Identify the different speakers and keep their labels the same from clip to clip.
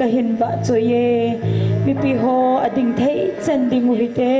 Speaker 1: ka hin va choye mi pi ho ading thei chen ding wi te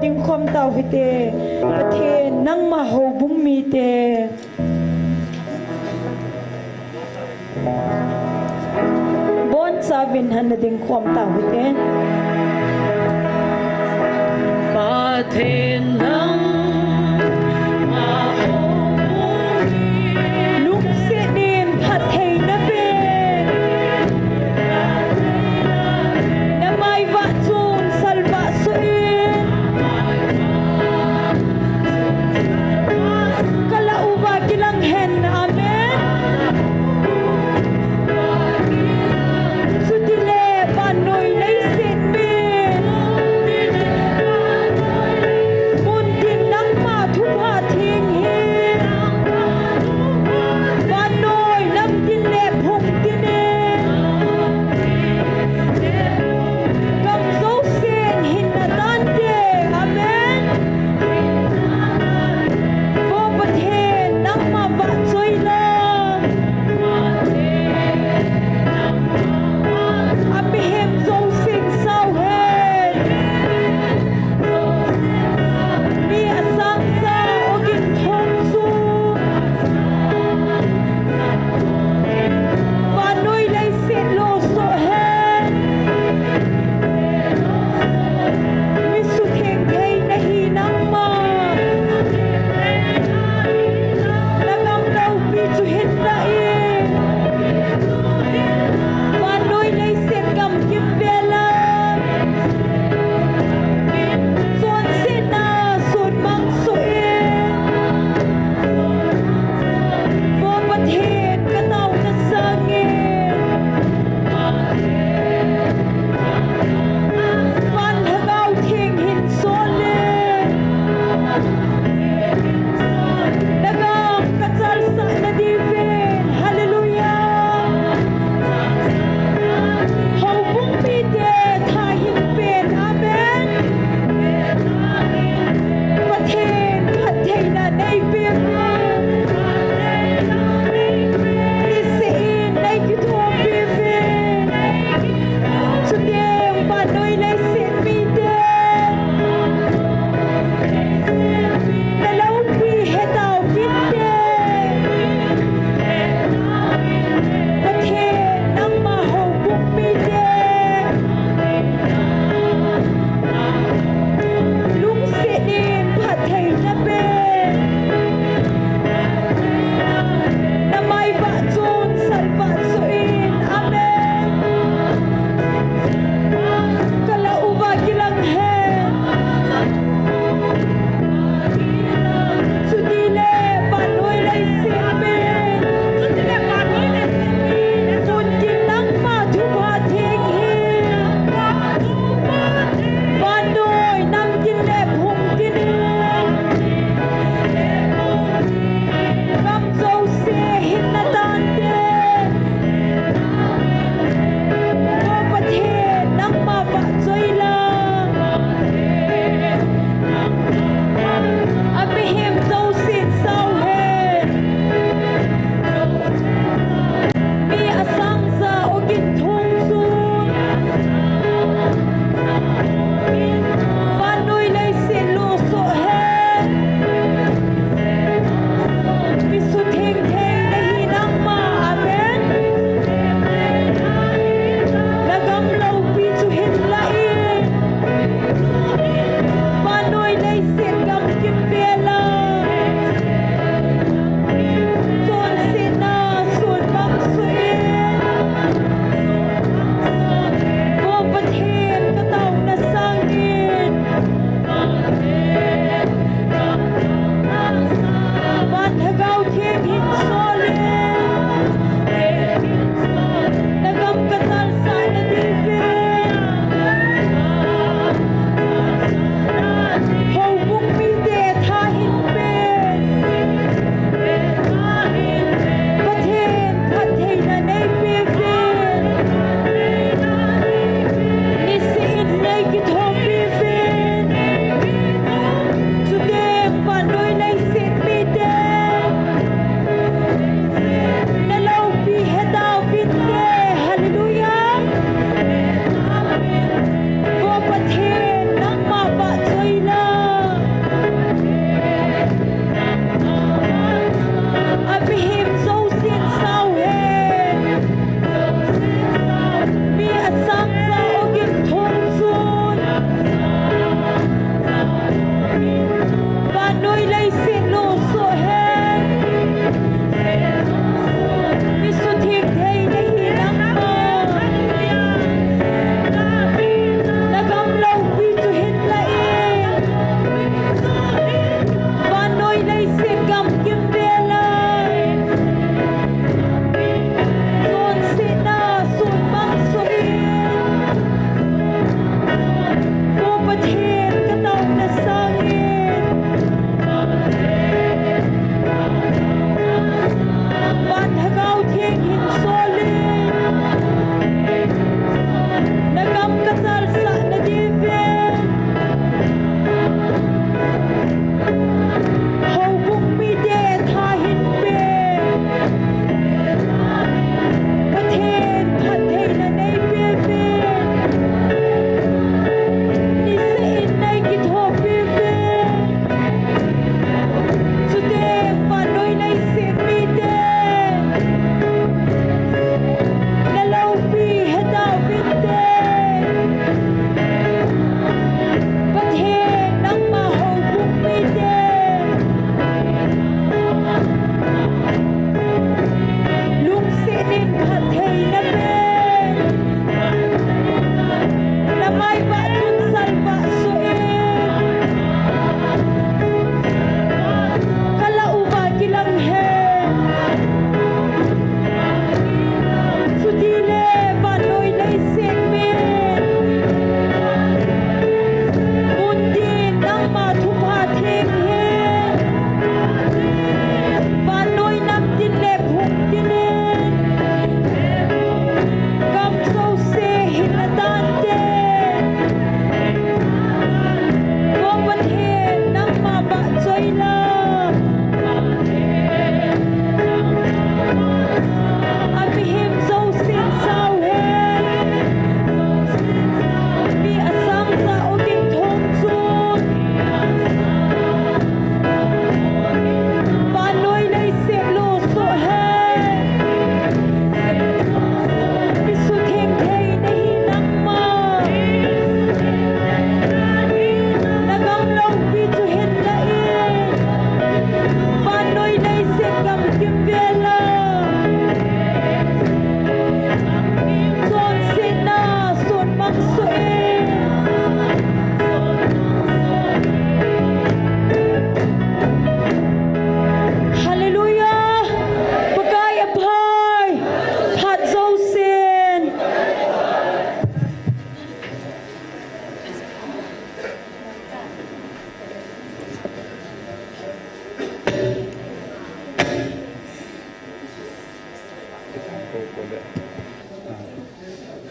Speaker 1: ding khom tau hite pathe nang ma ho bum mi te bon savin han ding khom tau hite pathe nang ma ho bum mi luk se din pathe na be na mai va chun salva suin kala uwa kilang hen amen sutile panoi nei sin min mun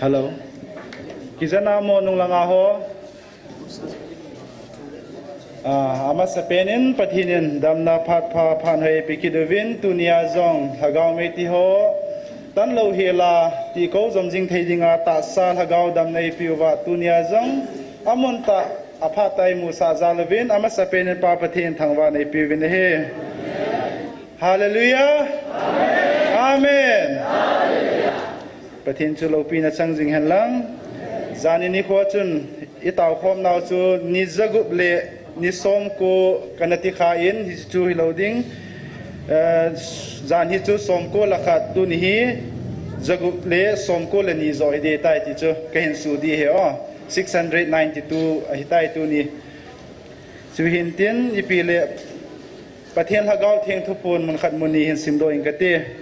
Speaker 2: Hello. Kizana mo nung lang ako. Ama sa penin patinin dam na phat pha phan hoi pikidovin tunia zong hagaw meti ho tan lo hela ti ko zomjing theidinga ta sa hagaw dam nei piwa tunia zong amon ta aphatai mu sa zalovin ama sa penin pa pathin thangwa nei piwin he. Hallelujah. Amen. Pathin chu lo pi na changjing han lang zani ni kho chun itaw khom naw chu ni zagup le ni som ko kanati khain hi chu hi loading zan hi chu som ko la khat tu ni hi zagup le som ko le ni zo ide tai ti chu kahin su di he o 692 hi tai tu ni chu hin tin ipi le pathian hagaw theng thupun mun khat muni hin simdo ingate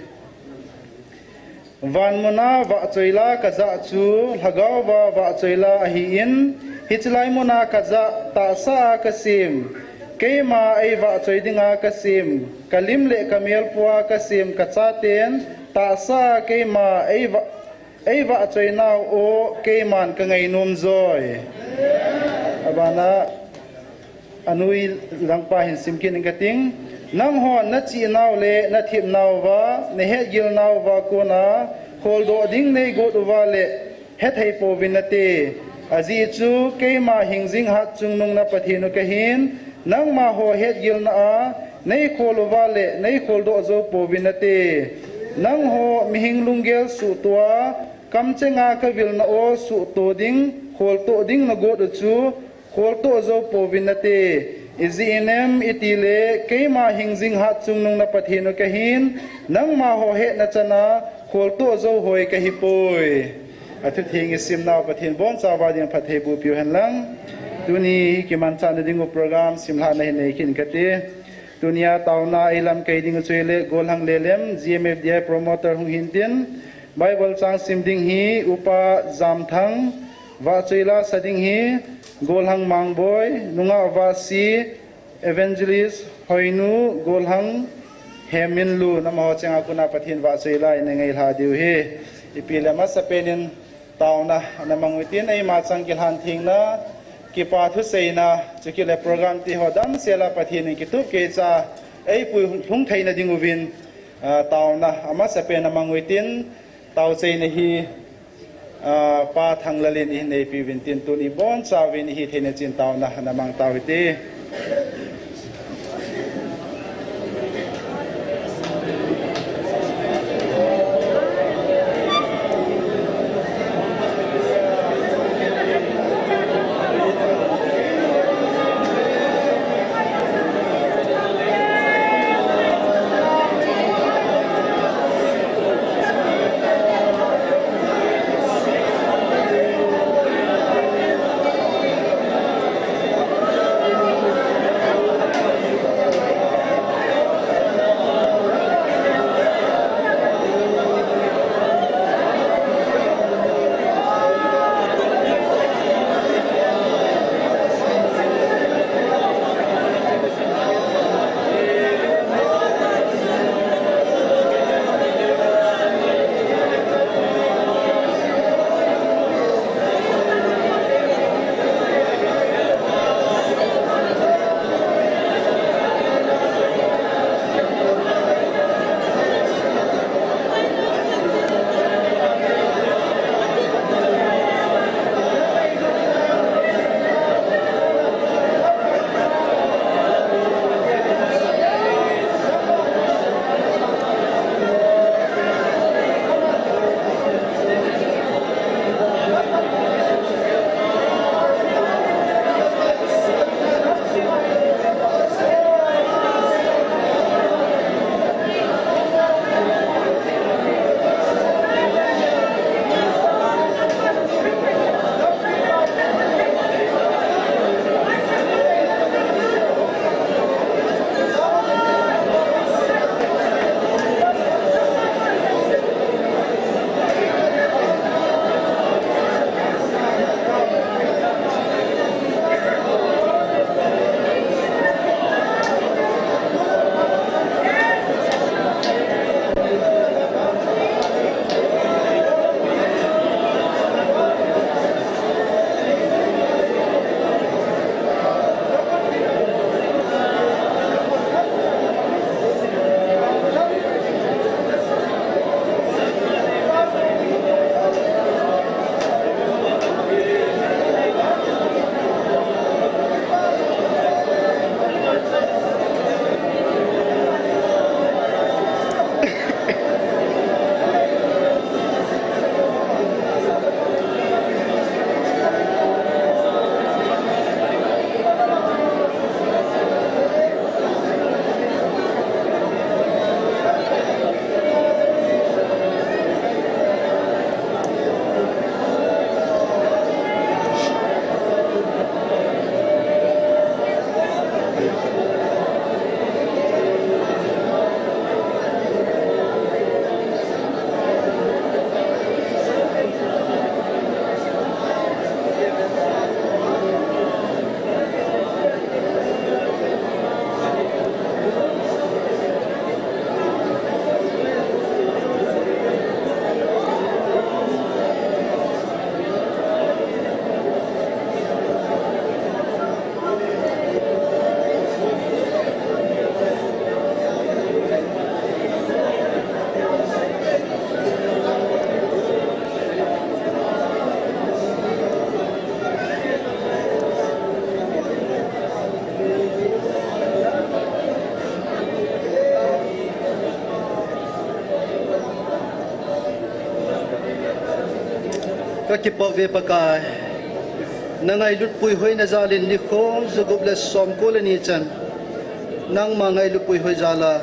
Speaker 2: van muna wa choila kaza chu hagaw wa choila hi in hitlai muna kaza ta sa kasim keima ai wa choidinga kasim kalim le kamel puwa kasim kachaten ta sa keima ai wa choina o keiman ka ngai num zoi abana anui langpa hin simkin ingating nang ho na chi naw le na thip naw wa ne he gil naw wa ko na khol do ding nei go do wa le he thei po vinate azi chu keima hingjing hat chung nung na pathinu ka hin nang ma ho he gil na a nei khol wa le nei khol do zo po vinate nang ho mihing lungel su tua kam chenga ka vil na o su to ding khol to ding na go do chu khol to zo po vinate izinem itile keima hingjing hat chung nung na pathinu ka hin nang ma ho he na chana khol to zo hoi ka hi poi athu thing isim naw pathin bon chawa ding pathe bu piu han lang tuni ki man chan ding program simla na nei kin kate dunia tauna ilam kai ding chuile golhang lelem gmfdi promoter hung hintin bible chang sim ding hi upa jamthang wa chuila sading hi golhang mangboy nunga wasi evangelist hoinu golhang heminlu namaho chenga kuna pathin wa chuila inengai la diu he ipilama sapenin tauna namangwitin ai ma changkil han thingna ki pa thu seina chikile program ti hodam sela pathin ki tu ke cha ai pu thung theina dinguvin tauna ama sapen namangwitin tau cheina hi pa thanglalin hi nei pi vintin tu ni bon chawin hi theina chin tauna namang tawite
Speaker 3: ก็กิปเวปกายนังไงลุดปุยหอยนาจาลินนิโคจะกุบเลสอมโกเลนีจันนังมาไงลุดปุยหอยจาลา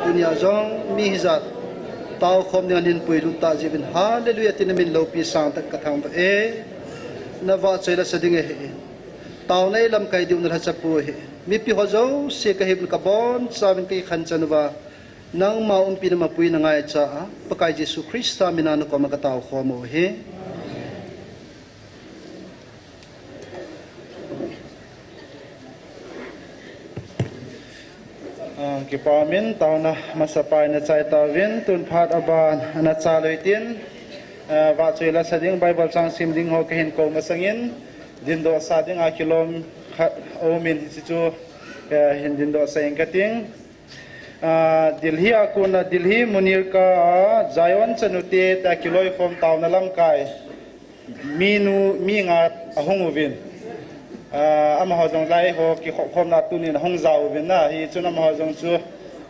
Speaker 3: ดุนยาจงมีฮิจัดตาวคอมเนียนินปุยลุตาจีบินฮาเลลุยาตินมินโลปีสังตะกะทังเอนาวาเซลสดิงเอตาวในลำไกดิวนรัชปุยมีพิฮโจเสกเฮบุลกบอนสาวินกีขันจันวานังมาปีนมาปุยนังไงจ้าปะกายเยซูคริสต์มินานุกมากะตาวคอมโอเฮ
Speaker 2: กิปามินตาวนะมาสปายนะใจตาวินตุนพาดอบานนะจาลุยตินว่าช่วยละสดิ้งไบเบิลจังซิมดิ้งโฮกเห็นโกมาสังอินดินโดสาดิ้งอากิโลมโอมินสิจูเห็นดินโดสังกัติงดิลฮีอากุนะดิลฮีมุนิรกาใจวันชนุตีแต่กิโลยคมตาวนะลำกายมีงาหงวินอามาหจงไล่หอกที่คมนาตุนินห้องเจ้าเป็นน่ะที่จุนอามาหจงจู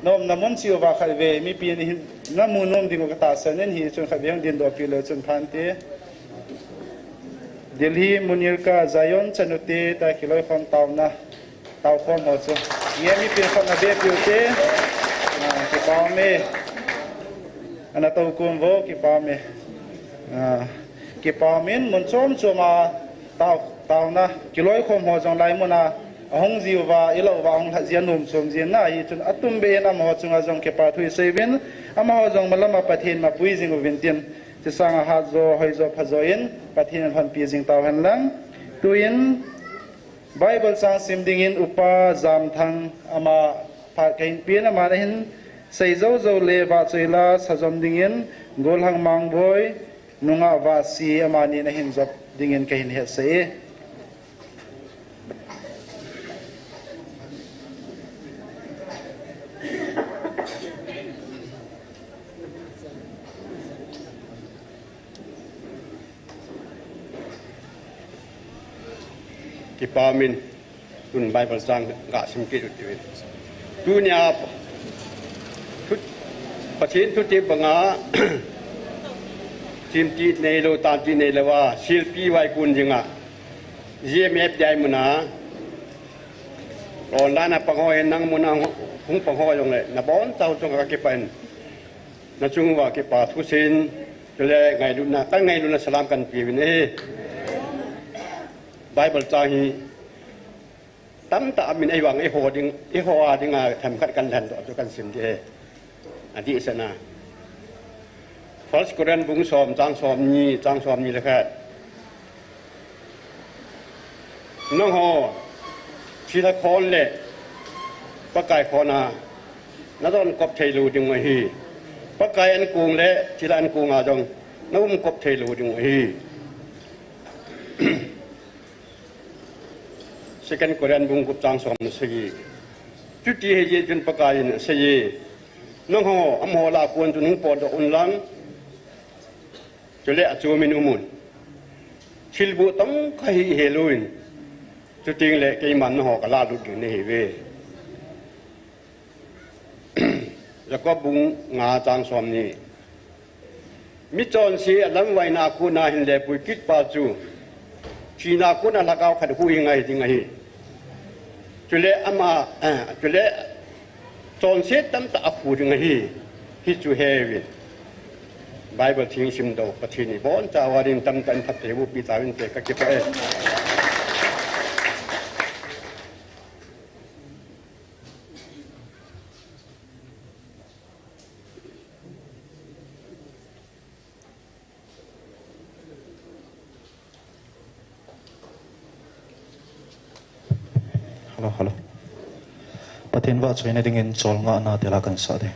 Speaker 2: น้อมน้ำมันชิวว่าขัดเวมีปีนี้น้ำมูน้อมดิ่งกตาเสนนที่จุนขัดเวงดินดอกฟิลจุนพันตีเดลีมุนิรกาใจยอนชนุตีแต่กิโลคมเต่านะเต่าคมหจงเยี่ยมีปีคนนาเบียบิวตีกิปาเมอันนั้นตัวกุมโวกิปาเมกิปามินมุนชมชัวมาเต่านะกิโลคมหจงไล่มุนาห้องจิวว่าอีหลว่าห้องเจียนุ่มสมเจียนน่ะอีจนอัตุมเบนอามาหจงอาจงเก็บปาทุยเซวินอามาหจงมาละมาปะเทนมาปุยจิงวินเตียนจะสร้างอาหารโซหอยโซพะโซอินปะเทนพันปีจิงเต่าหันหลังตุยินไบเบิลสังซิมดิงินอุปาจามทังอามาพาเกินปีนอามาเห็นใส่โซเลวาจุยลาสะจอมดิงินโกลหังมังบอยนุงาวาสีอามานี่นะเห็นจบดิงินเกินเฮเซ
Speaker 4: ที่ปามินตุนใบประสังกะสิมกิจอุตตุเนียทุกประเทศทุกที่บังอาสิมจีในโลตานจีในเลว่าศิลปีไว้กุนจิงะเยี่ยมเอฟใจมุนาตอนนั้นปังหอยนั่งมุนาหงปังหอยลงเลยนับบอนเจ้าจงกะเก็บเป็นนัจุงว่าเก็บปาทุสินจะเลยไงดูนะตั้งไงดูนะสลามกันปีวินไบเบิลจาฮีตั้มตามินไอหวังไอโหดิงไอโหอาดิงาทำขัดกันทันต่อจุกันสิมเจอดีสนาฟอสกุเรนบุงสอมจางสอมนี่เลยครับน้องโหทีละคนเลยปะไก่คอนานั่นต้องกบเทลูดึงไว้ฮีปะไก่อันกุงเลยทีละอันกุงอาจงนั่นกบเทลูดึงไว้ฮีSecond Korean bungkup tang som segi cuti heje jun pakain segi nong ho amho la kuan jun pod unlang jole achu min umun chilbu tong khai heluin cuting le ke man ho kala du ni hewe แล้วก็บุงงาจางสอมนี่มิจอนสีอันนั้นไว้นาคูนาหินเลปุยกิดปาจูชีนาคูนาละกาวขัดหูยังไงจริงไงจุเลอามาจุเลจอนสีตั้มตะอักูยังไงฮิจูเฮวินไบเบิลทิ้งชิมโดปะทีนี่บอนจาวารินตั้มตันทับเทวุปีตาวินเตกะเก็บไป
Speaker 5: Halo. Patin wa choy na dingin chol nga na tela kan sa de.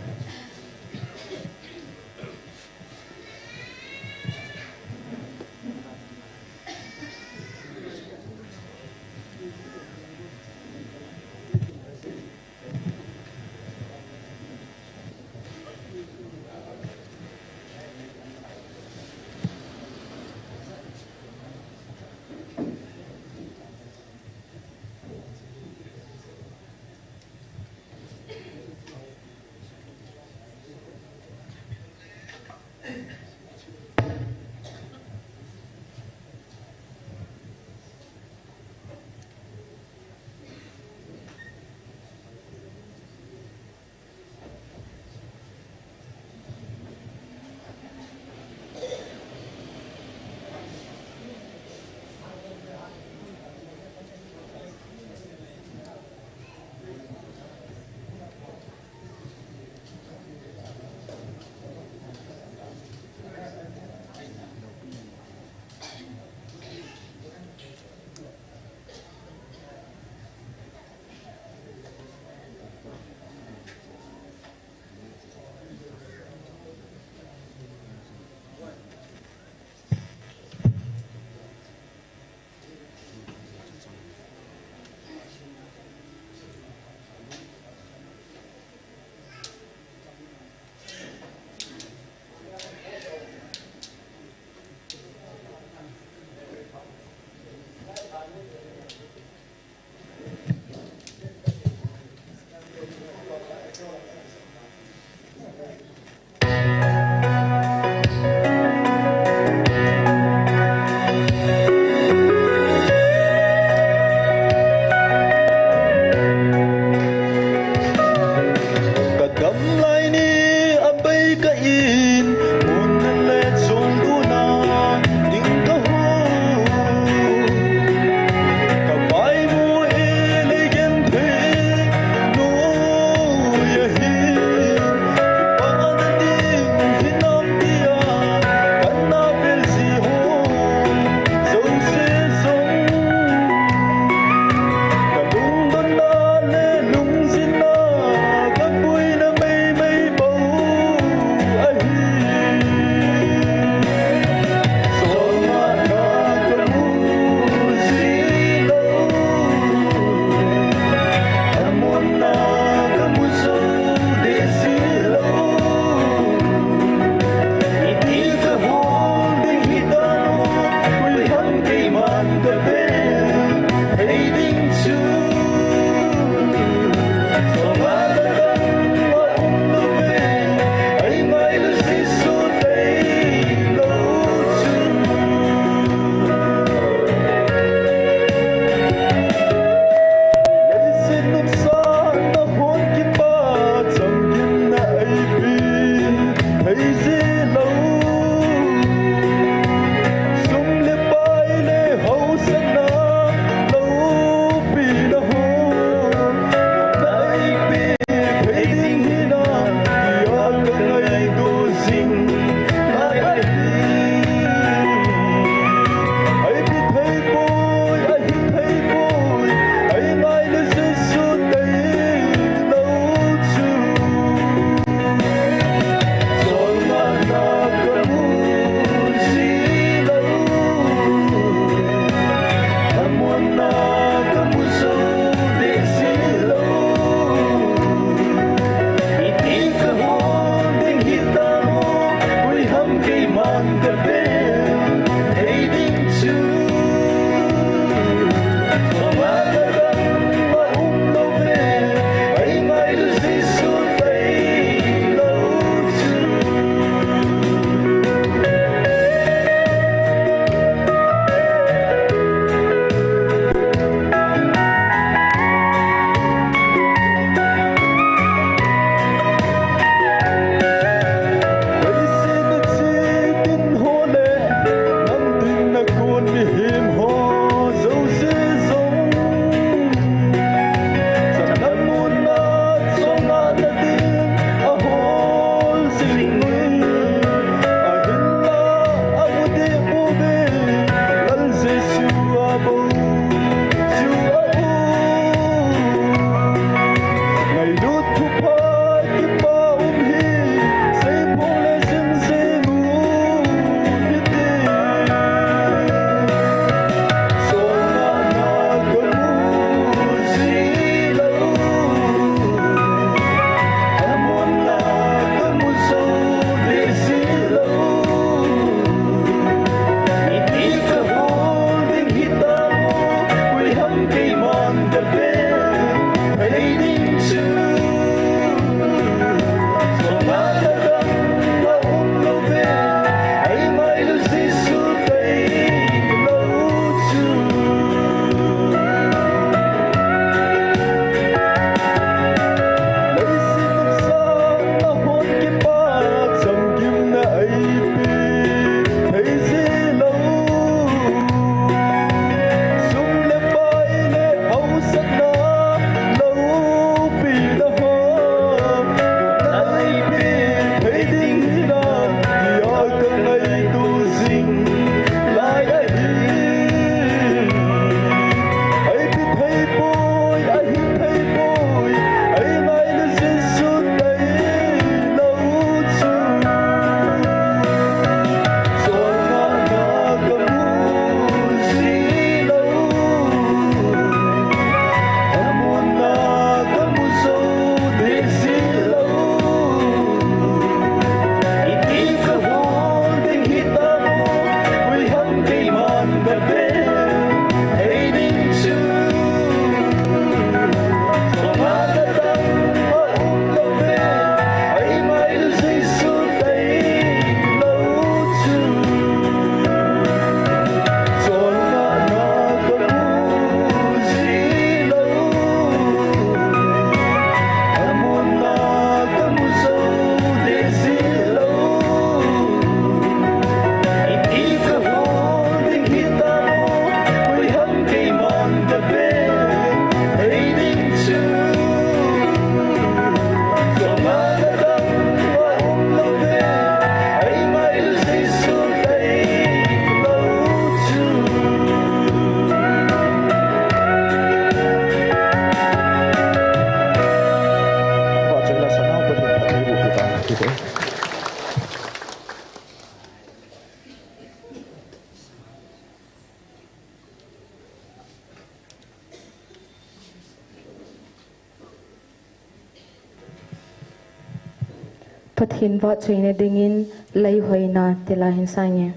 Speaker 1: Pathin va choine dingin lei hoina tela hin sangye.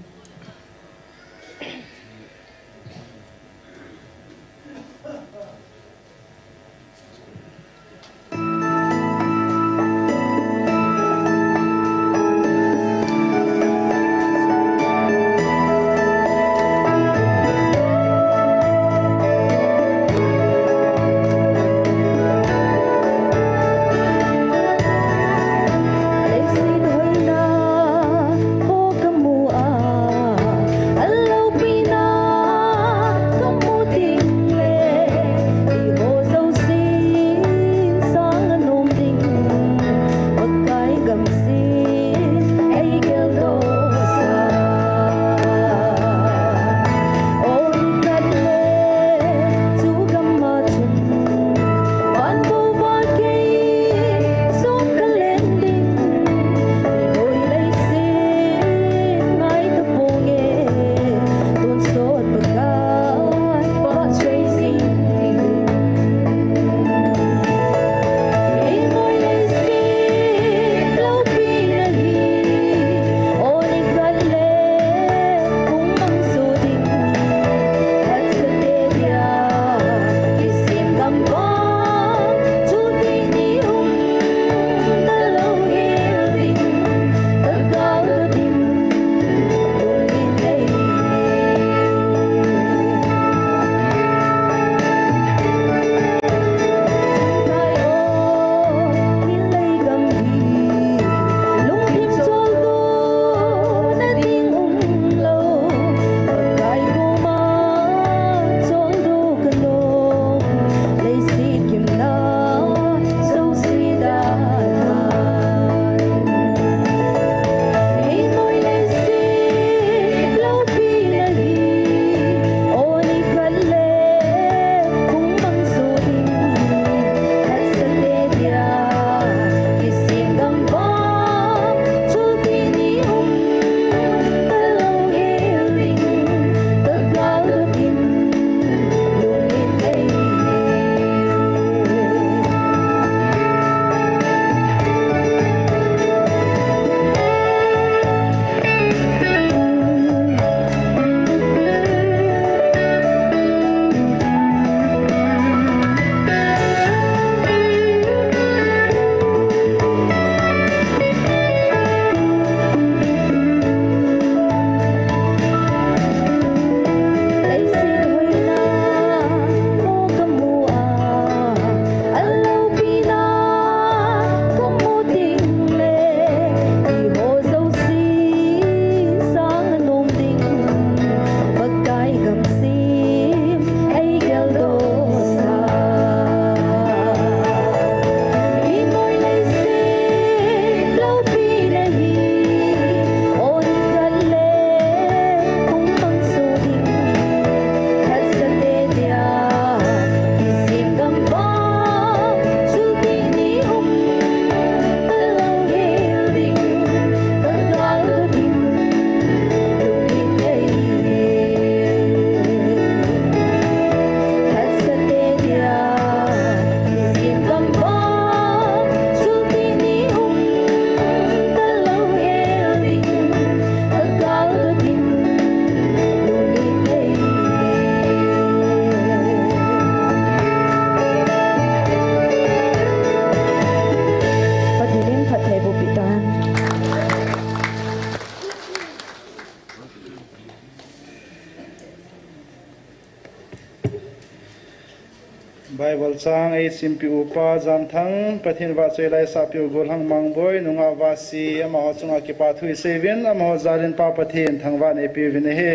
Speaker 2: Bible chang ai simpi upa jam thang pathin wa choi lai sa piu gol hang mang boy nunga wasi ama ho chunga ki pa thui sevin ama ho zarin pa pathin thang wa ne pi vin he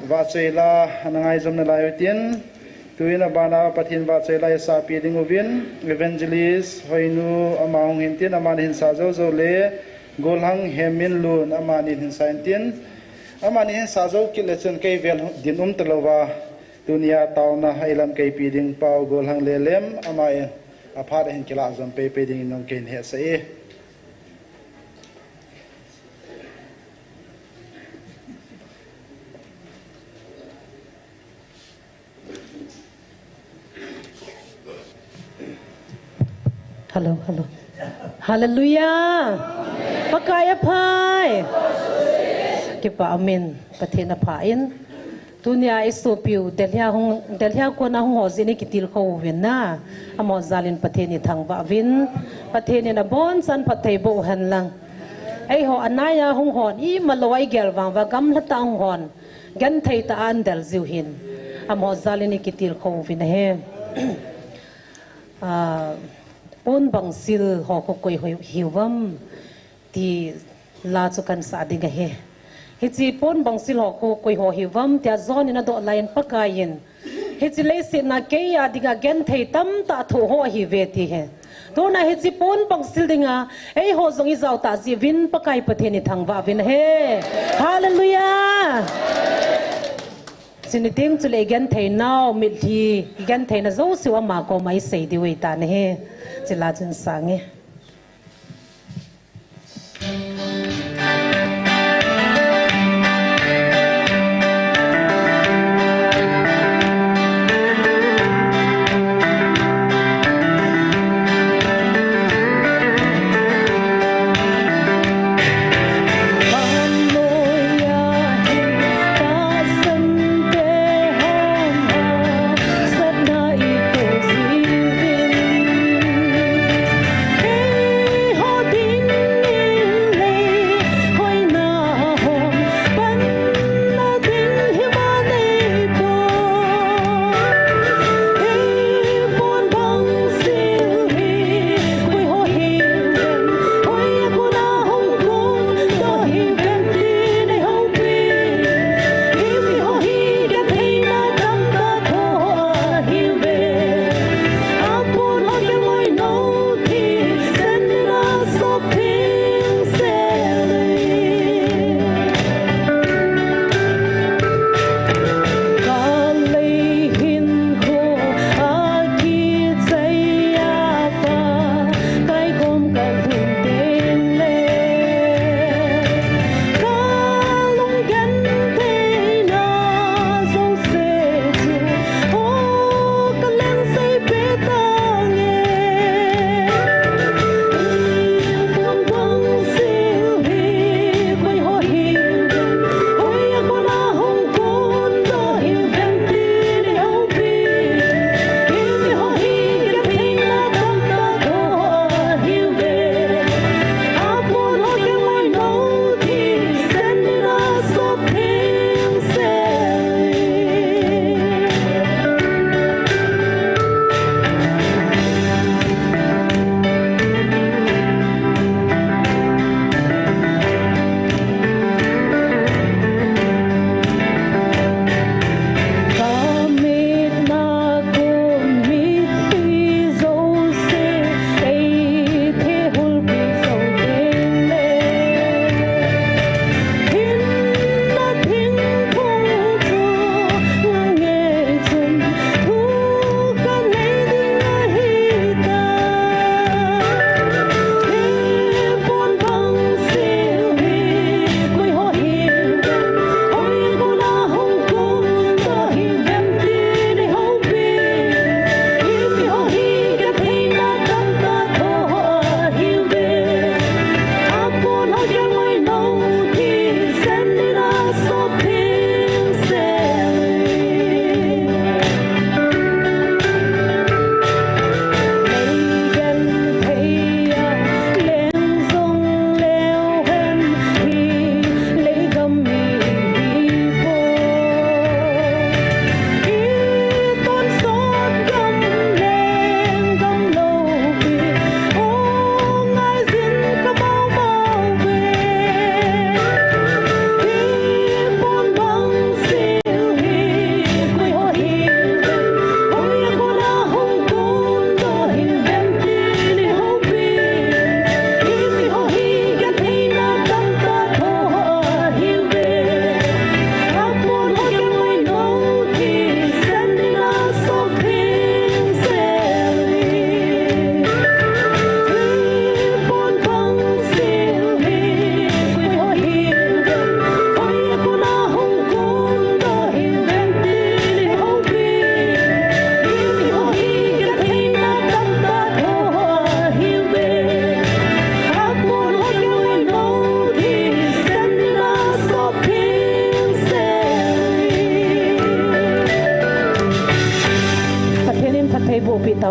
Speaker 2: wa choi la nangai jom na lai tin tuina bana pathin wa choi lai sa pi ding uvin evangelist hoinu ama hong hin tin ama hin sa zo zo le gol hang hemin lun ama ni hin sa tin ama ni hin sa zo ki le chen kai vel din tlowa dunia tauna hailam kai piding pau gol hang lelem ama e apha hin kila zam pe pe ding nong ken he sa e
Speaker 1: Hello, hello.
Speaker 6: Hallelujah. Pakaya pai. Kipa amin. Patina pain. Tunia isopiu delhia ko na hong hozini kitil ko wina. Amo zalin pateni thangwa win. Pateni na bon san patay bo han lang. Ay ho anaya hong hon I malaway gelwang wa gamlata hong hon. Gan thay taan del ziuhin. Amo zalin kitil ko wina he. Pon bang sil ho ko koi hiwam ti la chukan sa dinga he hichi pon bang sil ho ko koi ho hiwam tia zon ina do lain pakayin hichi le se na ke ya dinga gen thei tam ta tho ho hi ve ti he to na hichi pon bang sil dinga ei ho zong I zau ta ji vin pakai patheni thangwa vin he hallelujah siniting chule gen thei now mit thi gen thei na zo siwa ma ko mai sei di wei ta ne he chila chun sange
Speaker 1: Hey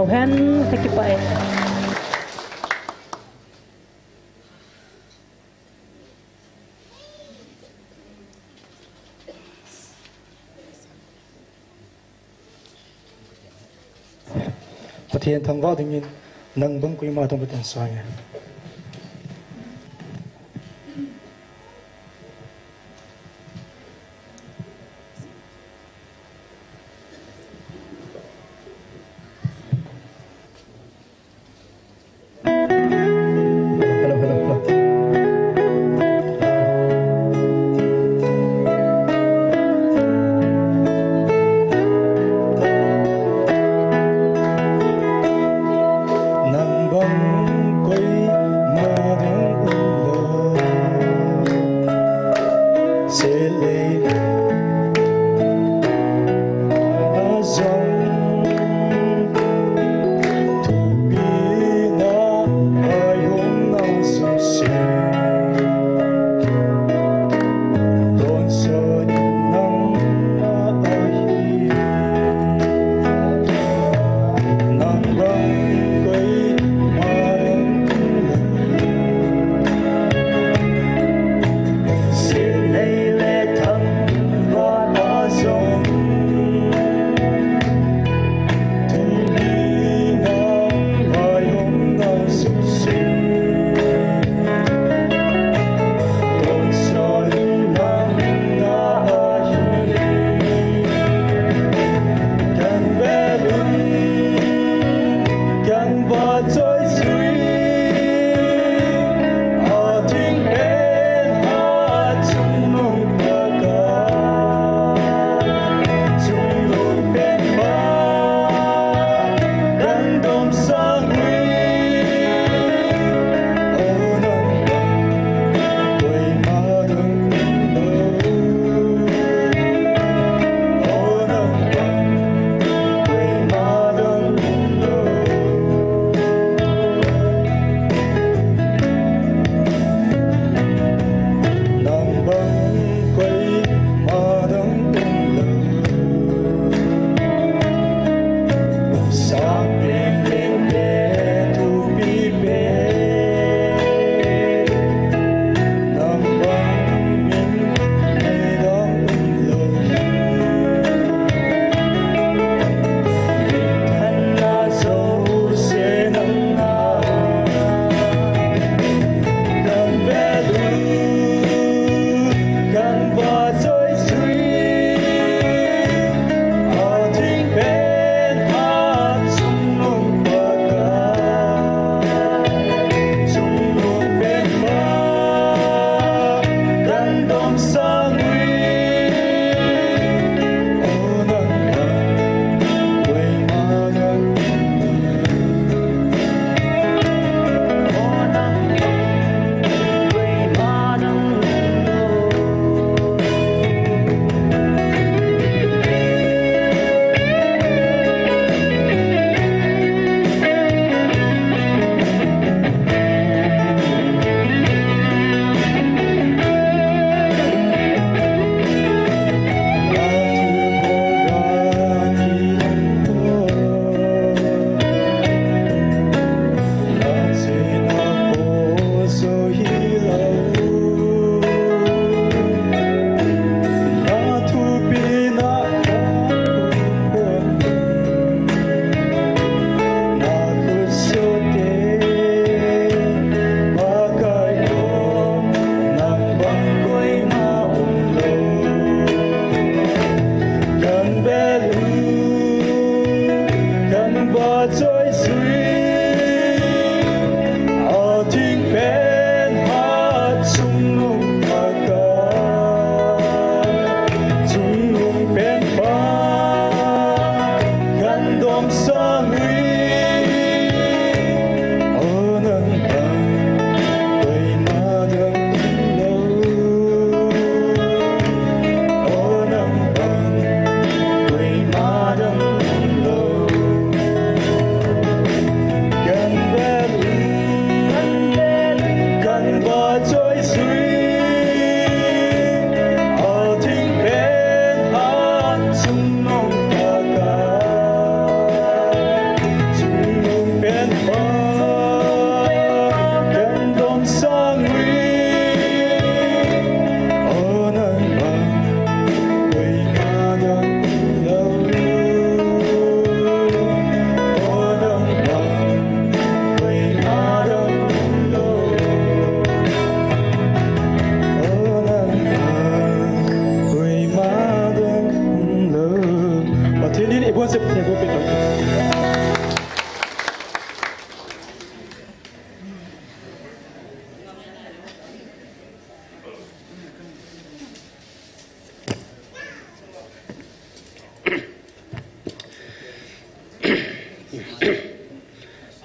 Speaker 6: lo hen ki pa e
Speaker 5: Phát hiện thằng vợ tình nâng bưng quý mà trong bữa tiệc xoay nâng bưng quý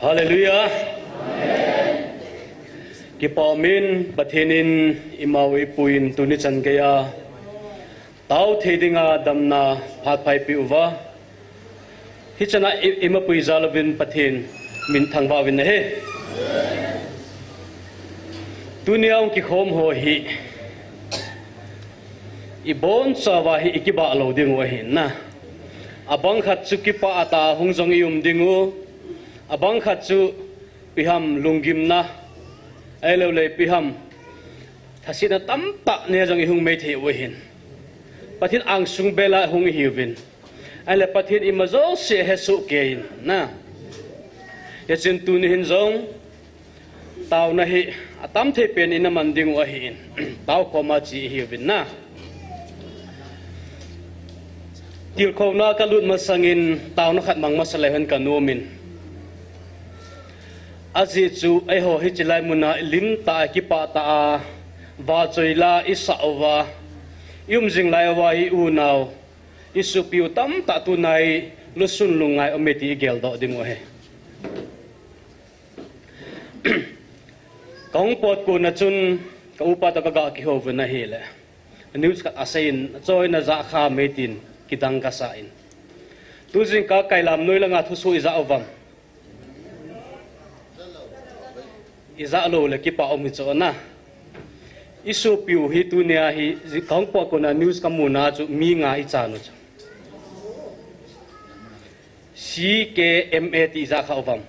Speaker 7: Hallelujah. Kipamin bathenin imawi puin tunichan kaya tau thedinga damna phatpai piuwa hichana imapui zalovin pathin min thangwa win he duniyaung ki khom ho hi ibon sawa hi ikiba lo ding wa hin na abang khat chu ki pa ata hungjong ium dingu abang khat chu piham lungim na elo le piham thasina tamta ne jong ihung me the wa hin pathin ang sung bela hung hiwin ale pathin imazo se hesu kein na yachin tu ni hin zong tau na hi atam the pen in manding wa hin tau ko ma chi hiwin na til kho na ka lut masangin tau na khat mang masalehan kanumin azi chu ai ho hi chilai muna lim ta ki pa ta wa choila isawa yum jing lai wa hi u naw isu piu tam ta tu nai lusun lungai ometi gel do ding he kong pot ko na chun ka upa ta ka ki ho na hi le news ka asain choi na za kha metin kitang ka sain tu jing ka kailam noi langa thu su iza awam iza lo le ki pa omi cho na isu piu hi tu nia hi kong pot ko na news ka muna chu mi nga I chanu chu CKMA ti za kha awam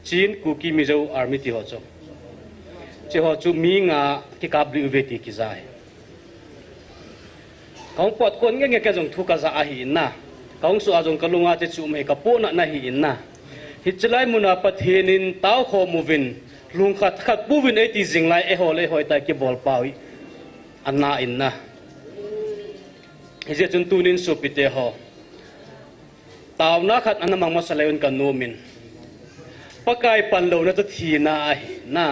Speaker 7: chin ku ki mizo army ti ho cho che ho chu mi nga ki kabli ve ti ki zai kong pot kon nge ka jong thu ka za a hi na kong su a jong ka lunga che chu me ka po na hi na hi chlai muna pathenin taw kho movin lung khat khat buvin ai ti jinglai e hole hoi ta ki bol pawi anna inna hi je chun tunin su pite ho taw na khat anamang masalayon ka nomin pakai panlo na to thina ai na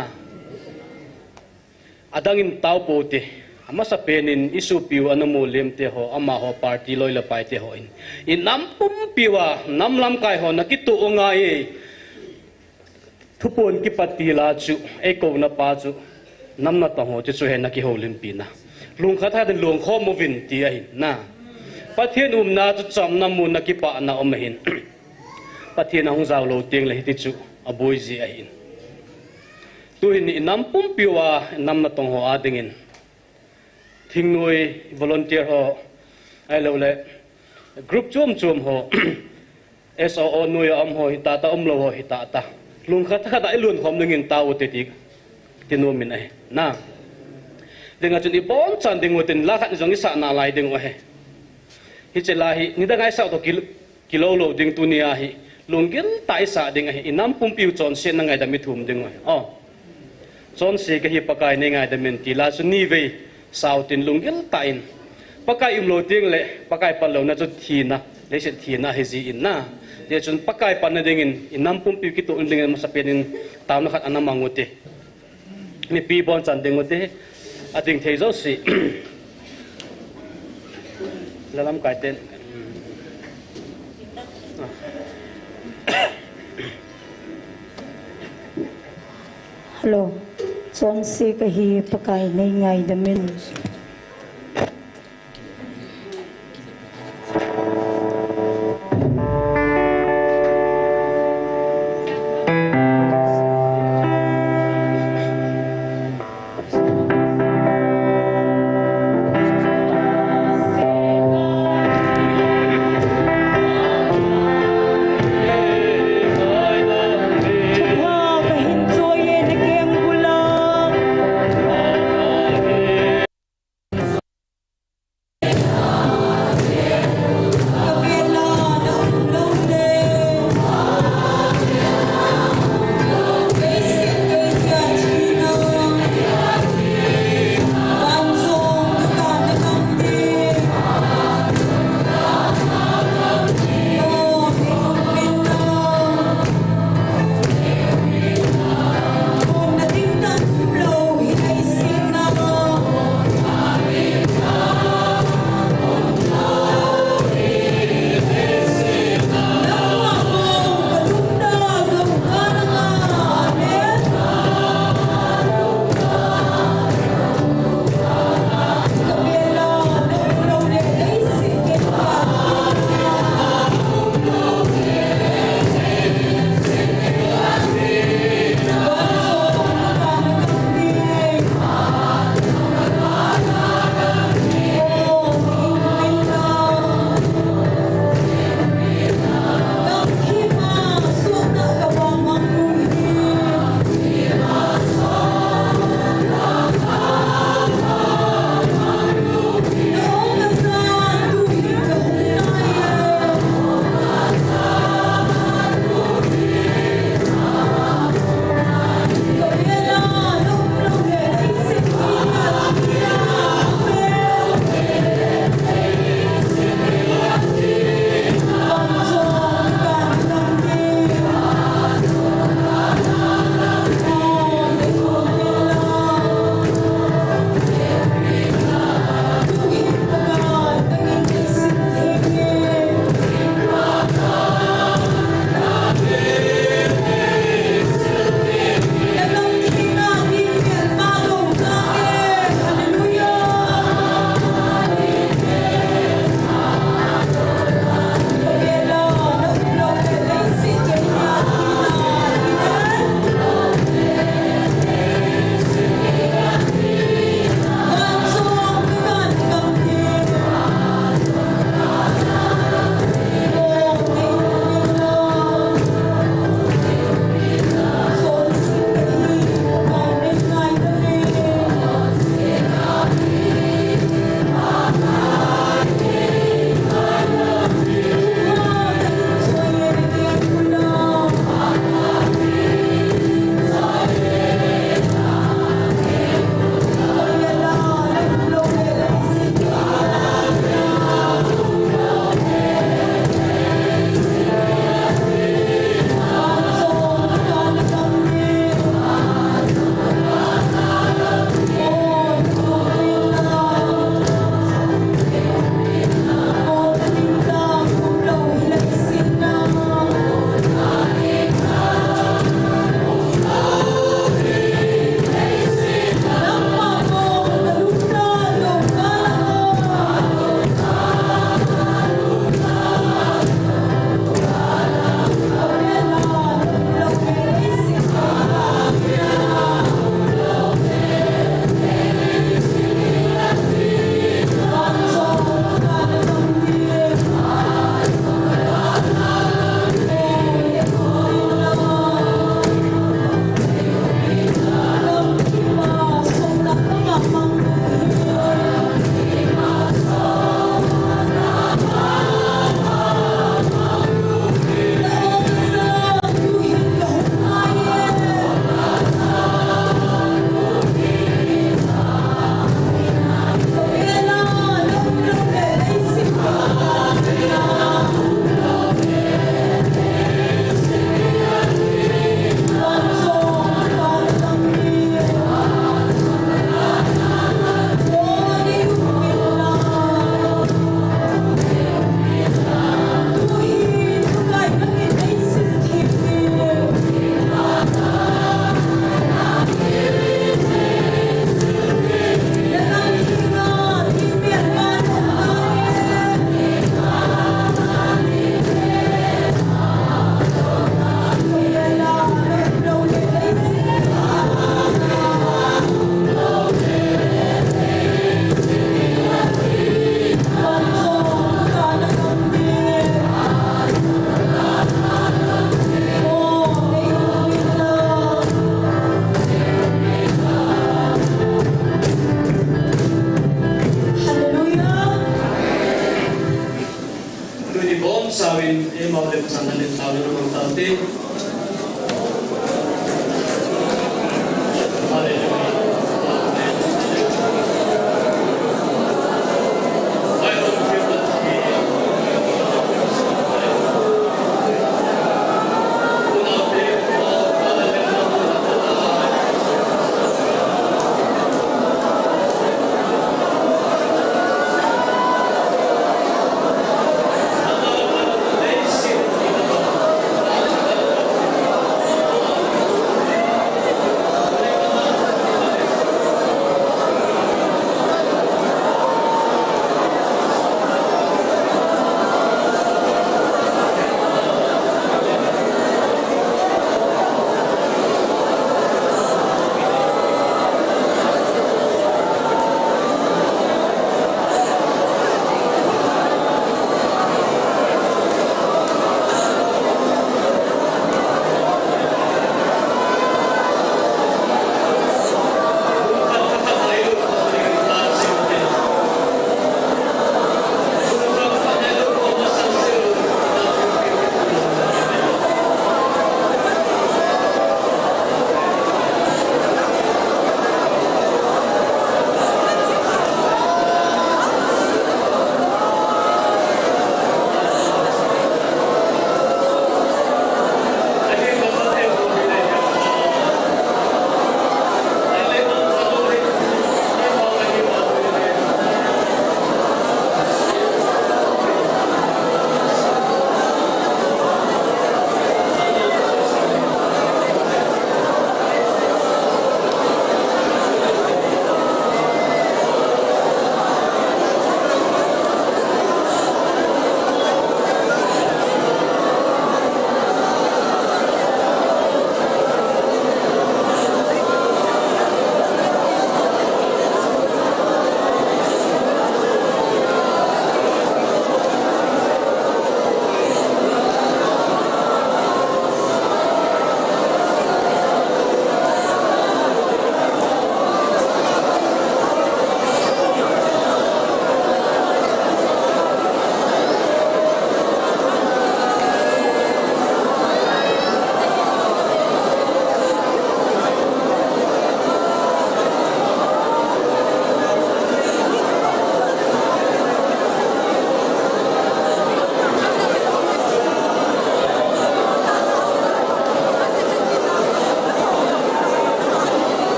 Speaker 7: adangin taw pote ama sa penin isu piu anamu lemte ho ama ho party loila paite ho in nampum piwa namlam kai ho nakitu onga e thupon ki patila chu e ko na pa chu namna ta ho chu he na ki ho lim pina lung kha tha den lung kho movin ti ai na pathian na chu cham na mu na ki pa na om hin pathian hong zaw lo teng le ti chu aboi ji ai tu hin nampum piwa namna tong ho adingin thingnoi volunteer ho ai lo le group chum ho SO noi am ho ta ta lo ho ta ta lung kha tha dai lun khom ngin taw te ti tinomin ai na denga chun ibon chan ding utin la khat jong isa na lai ding wa he hi chela hi ni da ngai sa to kilo lo ding tu nia hi lungil tai sa ding hi inam pum piu chon sen na ngai da mi thum ding wa oh chon se ka hi pakai ne ngai da men ti la su ni ve sautin lungil tain pakai lo ding le pakai pa lo na chu thina le se thina he ji in na dia chun pakai pan na dingin inam pum piu ki to dingin masapenin taw na khat anamangote ni pi bon chan dingote ating thei zo si lalam kai ten
Speaker 1: Hello, chon se ka hi pakai nei ngai da min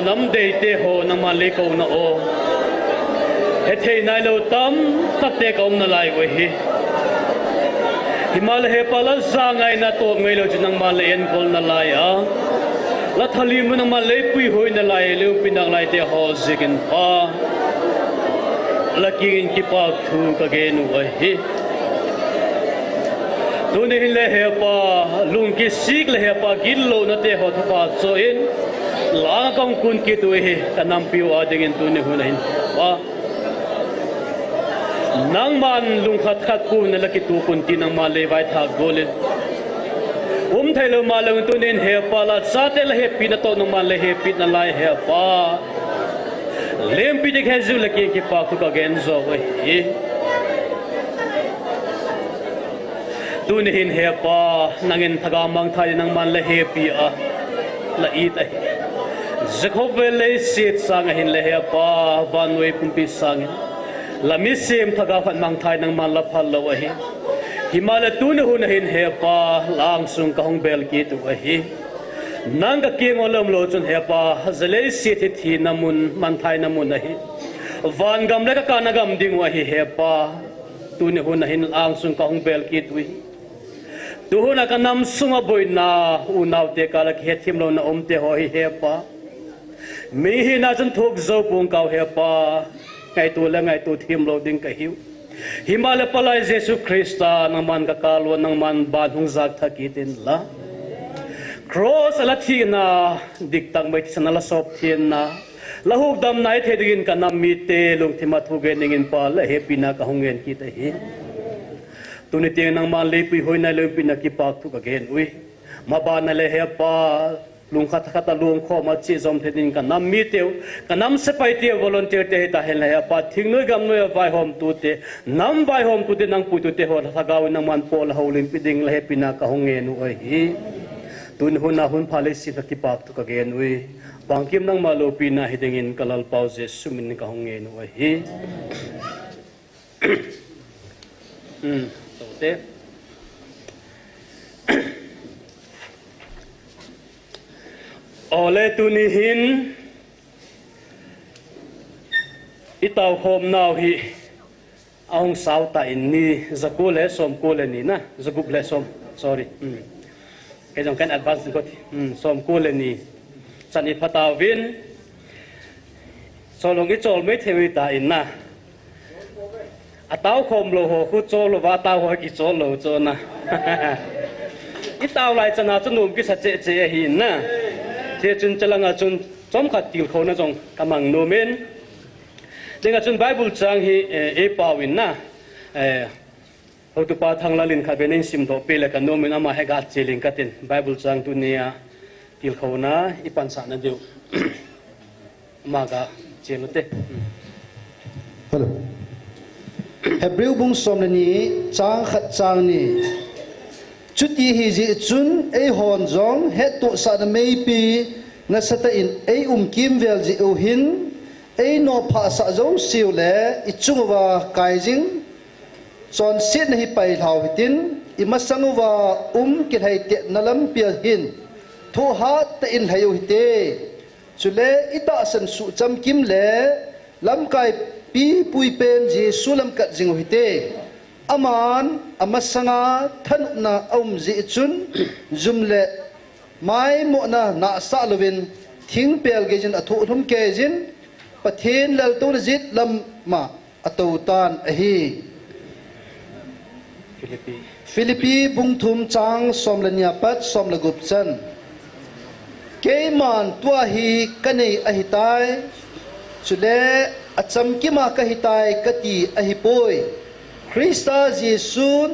Speaker 7: nam de te ho nang ma le ko na o he thei nai lo tam tak te kom na lai we hi himal he pala za ngai na to ngai lo chinang ma le en kol na lai a la thali mu nang ma le pui hoi na lai le pinang lai te ho zikin pa la kin ki pa thu ka ge nu a hi tu ne le he pa lung ki sik le he pa gil lo na te ho tha pa so in la kong kun ki tu hi kanam piu a ding in tu ne hu na hin pa nang man lung khat khat ku na laki tu kun ti nang ma le vai tha golin thailo ma lo tu nen he pa la sa te la he pi na to nang ma le he pi na lai he pa lem pi de khazu laki ki pa ku ka gen zo we hi tu ne hin he pa nangin thaga mang thai nang man le he pi a la i ta zakhove sit sang hin le he pa van we pum pi sang la mi sem thaga phan mang thai nang man la phal lo hi himala tu ne hun hin he pa lang sung ka hong bel ki tu hi nang ka ke ngolom lo chun he pa zale sit thi namun man thai namun hi van gam le ka kana gam ding wa hi he pa tu ne hun hin lang sung ka hong bel ki tu hi tu hun ka nam sunga boy na u naw te ka la he thim lo na om te ho hi he pa mi hi na chun thok zo pung kaw he pa ngai tu la ngai tu thim lo ding ka hiu himala palai jesu krista nang man ka kalwa nang man ban hung zak thakitin la cross ala thi na dik tang mai sana la sop thin na la huk dam nai the digin ka nam mi te lung thima thu ge ningin pa la happy na ka hongen ki ta hi tu ni te nang man le pi hoi na le pi na ki pak thu ka gen ui ma ba na le he pa lung khat khat lung kho ma chi zom thedin ka nam mi teu ka nam se pai te volunteer te ta hel ha pa thing noi gam noi vai hom tu te nam vai hom tu te nang pu tu te ho tha gaw nang man pol holin piding la happy na ka honge nu oi hi tun hun na hun phale si ta ki pak tu ka gen ui bangkim nang ma lo pi na hiding in kalal pau je sumin ka honge nu oi hi to te ole tu ni hin itaw khom naw hi aung saw ta in ni zakule som kule ni na zakule som sorry cái dòng cái advance có som kule ni chani phataw vin so long cái chol mấy themi ta in na ataw khom lo ho khu chol lo wa taw ho ki chol lo cho na itaw lai chana chunum ki sa che che hin na thế chun chalanga chun chom khat til kho na jong kamang no men denga chun bible chang hi e pawin na ho tu pa thang la lin kha benin sim do pe la ka no men ama he ga cheling ka tin bible chang tu nia til kho na ipan sa na deu ma ga chelote
Speaker 3: hello Hebrew bung som ni chang khat chang ni chuti hi ji chun ei hon jong het to sa na mei pi na sata in ei kim vel ji o hin ei no pha sa zo siu le I chungwa kai jing chon sit na hi pai thau hitin I masangwa ki thai te nalam pia hin tho ha ta in hayo hite chule ita san su cham kim le lam kai pi pui pen ji sulam kat jing hite aman amasanga thanupna ji chun jumle mai mo na sa lovin thing pel ge jin athu thum ke jin pathen lal tu jit lam ma ato tan a hi Philippi bung thum chang somlania pat somlagup chan ke man tua hi kanei a hi tai chule acham ki ma ka hi tai kati a hi poi Krista Jesun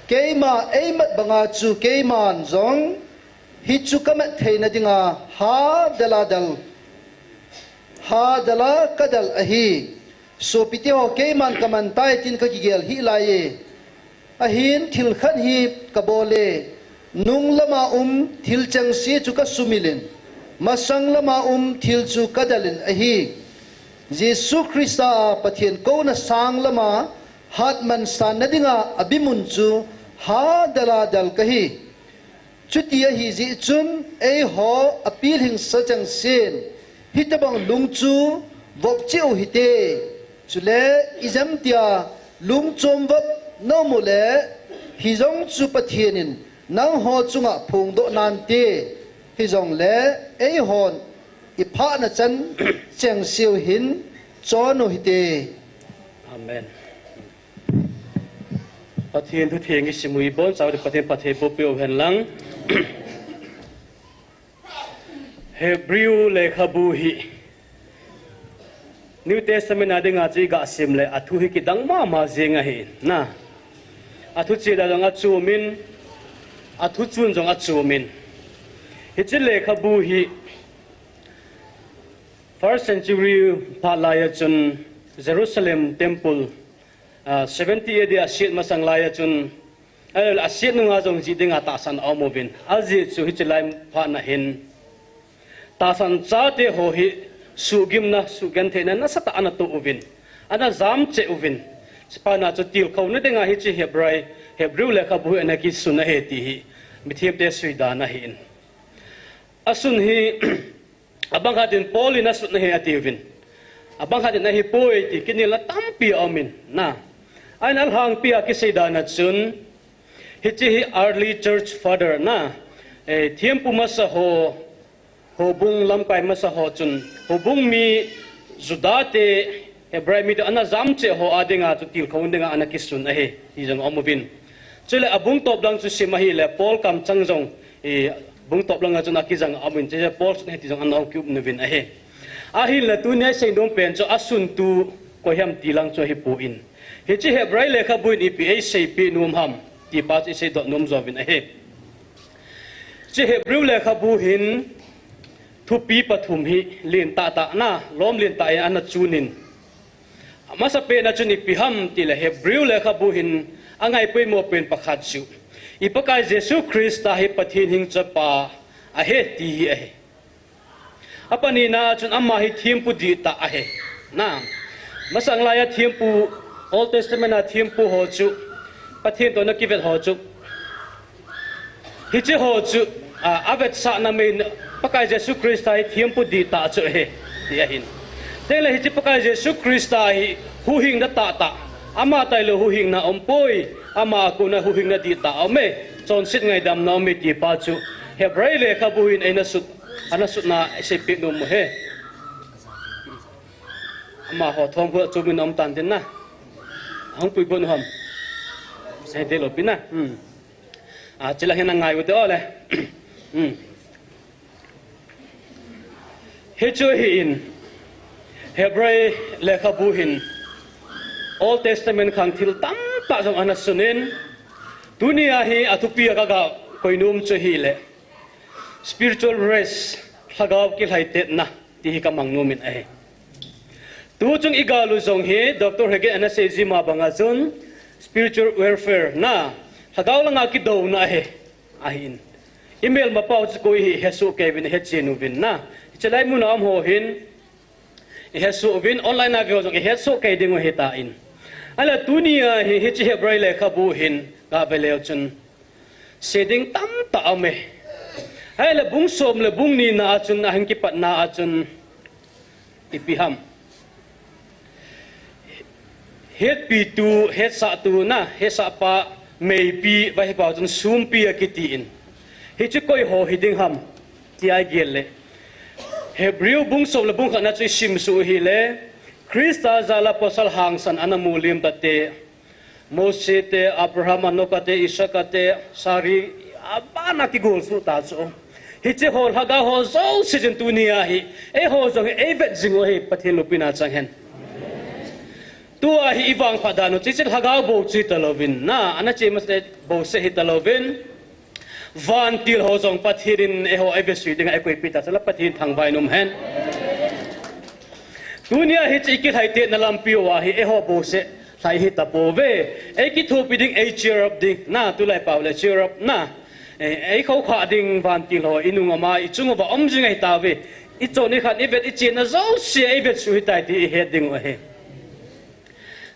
Speaker 3: keima eimat banga chu keiman zong hi chu kamat theina dinga ha dala kadal ahi so piti ho keiman kaman tai tin ka gigel hi lai ahin thil khan hi kabole nung lama thil chang si chu ka sumilin masang lama thil chu kadalin ahi Jesu Krista pathian ko na sang lama hat man san nadinga abimun chu ha dala dal kahi chutia hi ji chun ei ho apil hing sa chang sin hitabang lungchu vok chiu hite chule izam tia lungchom vok no mole hizong chu pathianin nang ho chunga phungdo nan te hizong le ei hon ipha na chan cheng siu hin chono hite
Speaker 7: Amen. Pathian thu thieng is mui bon sau de pathian pathe po pio hen lang. Hebrew le khabu hi. New Testament adinga chi ga sim le athu hi ki dang ma zenga hi na. Athu chi da dang achu min athu chun jong achu min. Hi chi le khabu hi first century palaya chun Jerusalem temple 70 AD asit masang laya chun asit nunga jong ji dinga ta san amovin azi chu hi chilai pha na hin ta san cha te ho hi sugim na sugan the na sata ana to uvin ana zam che uvin spana chu til khau na dinga hi chi Hebrew lekha bu ana ki suna he ti hi mithiam te suida na hin asun hi abang hadin polina sun he ativin abang hadin na hi poi ti kinila tampi amin na ain al hang pia ki seidana chun hi chi hi early church father na e thiampu masa ho bung lampai masa ho chun ho bung mi judate Hebraic mi ana zam che ho adinga chu til khon dinga ana kisun a he hi jong amovin chule abung top dang chu simahi le Paul kam changjong e bung top langa chuna ki jang amin che Paul chu he ti jong anau kyup novin a he a hi la tu ne sei dom pen chu asun tu ko hiam tilang chu hi pu in hi chi Hebraic le kha buin ipa sei pi num ham ti pa chi sei do num zovin a he chi Hebrew le kha bu hin thu pi pathum hi lin ta ta na lom lin ta ana chunin masa pe na chuni piham ti le Hebrew le kha bu hin angai pe mo pen pakhat chu ipakai Jesus Christ ta hi pathin hing chapa a he ti hi a he apani na chun amma hi thiampu di ta a he na masang laya thiampu Old Testament na thiampu ho chu pathin to na kivet ho chu hi che ho chu avet sa na me pakai Jesus Christ ta hi thiampu di ta chu he ti a hin tele hi chi pakai Jesus Christ ta hi hu hing da ta ta ama tai lo hu hing na ompoi ama ku na hu hing na di ta ome chon sit ngai dam na me ti pa chu Hebraic le kha buin ai na sut ana sut na se pi no mo he ama ho thong hu chu min om tan den na hong pui bon ham se de lo pina chila hena ngai u te ole he chu hi in Hebraic le kha buhin Old Testament khang thil tam ta jong ana sunin dunia hi atupia ga koinum chu hi le spiritual race thagaw ki haitet na ti hi kamang numin a he tu chung igalu jong hi Dr. Hege ana se jima banga jun spiritual warfare na thagaw langa ki do na he ahin email ma pau chu ko hi hesu kevin he chenu vin na chalai mu na am ho hin hesu vin online na go jong hesu kai ding he ta in ala dunia hi hi chi Hebraic le kha bu hin ga beleu chun seding tam ta ame ai le bung som le bung ni na chun a hin ki pat na a chun ipiham het pi tu het sa tu na he sa pa mei pi vai pa chun sum pi a ki ti in hi chi koi ho hi ding ham ti ai gel le Hebrew bung som le bung khana chu sim su hi le Krista zala posal hangsan anamulim tate Mose te Abraham anokate Isakate Sari abana ki gol su ta so hiche hol haga ho zo season tunia hi e ho zo e vet jingo he pathilu pina changhen tua hi ibang padano chichil haga bo chi talovin na ana che mas bo se hi talovin van til ho zong pathirin e ho evesu dinga e koi pita sala pathin thang vai num hen dunia hi chikil haite na lampio wa hi eho bo se sai hi tapo ve e ki thu pi ding e cheer up ding na tu lai paule cheer up na e khau kha ding van ti lo inung ama I chung ba om jing ai ta ve I cho ni khat evet I chen na zo se evet su hi tai ti he ding wa he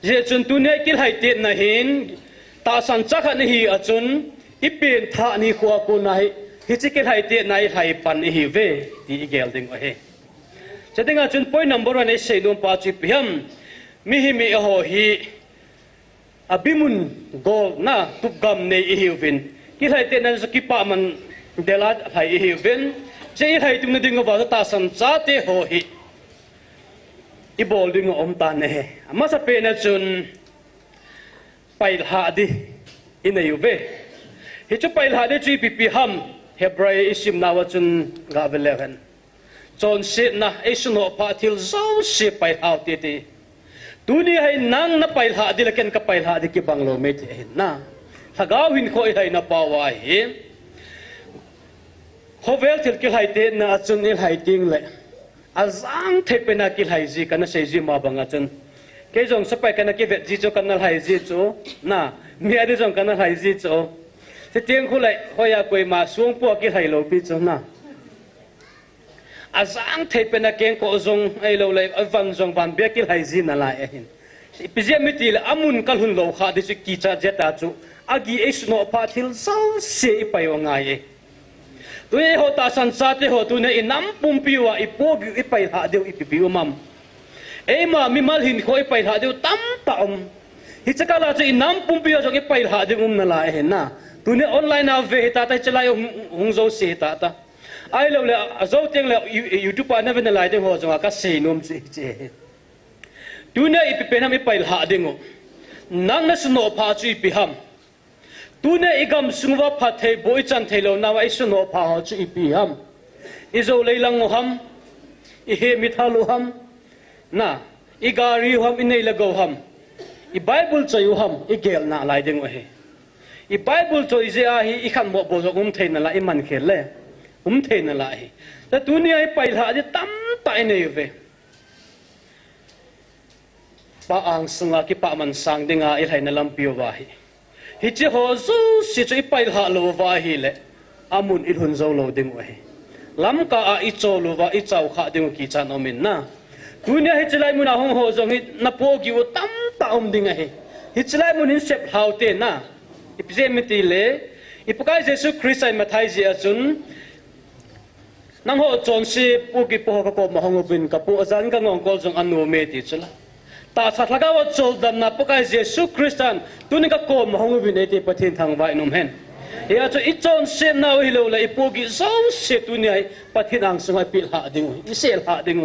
Speaker 7: je chun tu ne kil haite na hin ta san cha khat ni hi a chun I pen tha ni khwa ko na hi chikil haite na hi hai pan hi ve ti gel ding wa he จะได้งานจนpoint number 1 ไอ้เสนมปาจิพิมมีหิมีโหฮีอบิมุนโกน่าตุบกำในอิฮิวินกิไลเตนันสกิปามันเดลัดไฮอิฮิวินเจ้าไฮตุนดิ่งว่าตาสันซาเตโหฮีอีบอลดิ่งอมตาเน่มาสเปนจนไปหาดิอินยูเวฮิจุไปหาดิจีปิปิฮัมเฮบรายอิสิมนาวจนกาเวเลกันจนเสนะไอสโนปาทิลเจ้าเสไปหาตีตีตัวนี้ให้นั่งนับไปหาดิละกันกับไปหาดิกิบังโลเมตเห็นนะถ้าก้าวหินคอยให้นับป่าวายเขาเวลที่กิลให้เตนะจนนี่ให้ติ้งเลยอาจังเทเป็นนักกิลให้จีกันนะเสียจีมาบังอาจนแค่จงสไปกันนักกิเวจีโจกันนักให้จีโจนะมีอะไรจงกันนักให้จีโจจะเตียงคุเลยเขาอยากไปมาสวงพวกกิลให้โลปิโจนะอาจังเทเป็นนักเก่งก็จงไอโลเลยวันจงวันเบียกิลให้จีนั่นแหละเห็นพิเศษมิติเลยอามุนกัลหุนโลขาดิสุกิจาเจตาจูอากีเอสโนปาทิลเศร้าเสียไปว่าไงตัวนี้เขาตาสันสัตย์เขาตัวนี้อิน้ำปุ่มปิวอีพวกอีไปหาเดียวอีปิวมัมมามีมาหินเขาอีไปหาเดียวตั้มตั้มฮิจกาลาจะอิน้ำปุ่มปิวจงอีไปหาเดียวนั่นแหละเห็นนะตัวนี้ออนไลน์เอาเวตาแต่จะไล่หงโจเสียตาไอ้เราเลยโจเตียงเลยยูทูบอันนั้นเป็นอะไรเดียวเขาจงอาก็เสียนมเสียตัวนี้อีเป็นทำอีไปหาเดียวนั่งนั่งสนุกพาจุอีพิฮัมตัวนี้อีกำสุงว่าพัดเทบอยจันเทโลนาว่าไอสโนพาหจุอีพิฮัมอิโซเลยลังฮัมอีเฮมิทาลุฮัมน่ะอีการีฮัมอินเนลโกฮัมอีไบเบิลใจยูฮัมอีเกลน่ะลายดึงไว้อีไบเบิลใจเสียฮีอีขันบอกบอกเทนนั่นละอีมันเขลเลยเทนนั่นละแต่ตัวนี้ไอไปหาจะตั้มตายในเวป้าอังสังกิป้ามันสังดิ่งอีไลนั่นลำพิววาฮีฮิจิโฮซูสิจุอีไปหาโลวาฮีเลยอามุนอิหุนโจโลดิ่งไว้ลำกาอิโจโลวาอิเจ้าขาดิ่งกิจานอมินนะตัวนี้ฮิจิไลมุนอาหงโฮจงฮินับโปกิวตั้มตั้มดิ่งไงฮิจิไลมุนอินเซปฮาวเตนะอิพิเซมิติเลอิปกายเยซูคริสต์ไอมาไทยเสียจุนนังโฮจอนซีปูกิปูกะโกมาหงบินกับปูอาจารย์กังงกอลจงอันโนเมติจุละตาสัตว์ละก็ว่าโจลดันนับปกายเยซูคริสต์ตัวนี้ก็โกมาหงบินเอติปะทินทางไว้นุ่มเห็นเฮียจะอิจอนเซนนาวิโลเลยปูกิเจ้าเสตัวนี้ปะทินอังสงไอปิลหาดิ่งอิเซลหาดิ่ง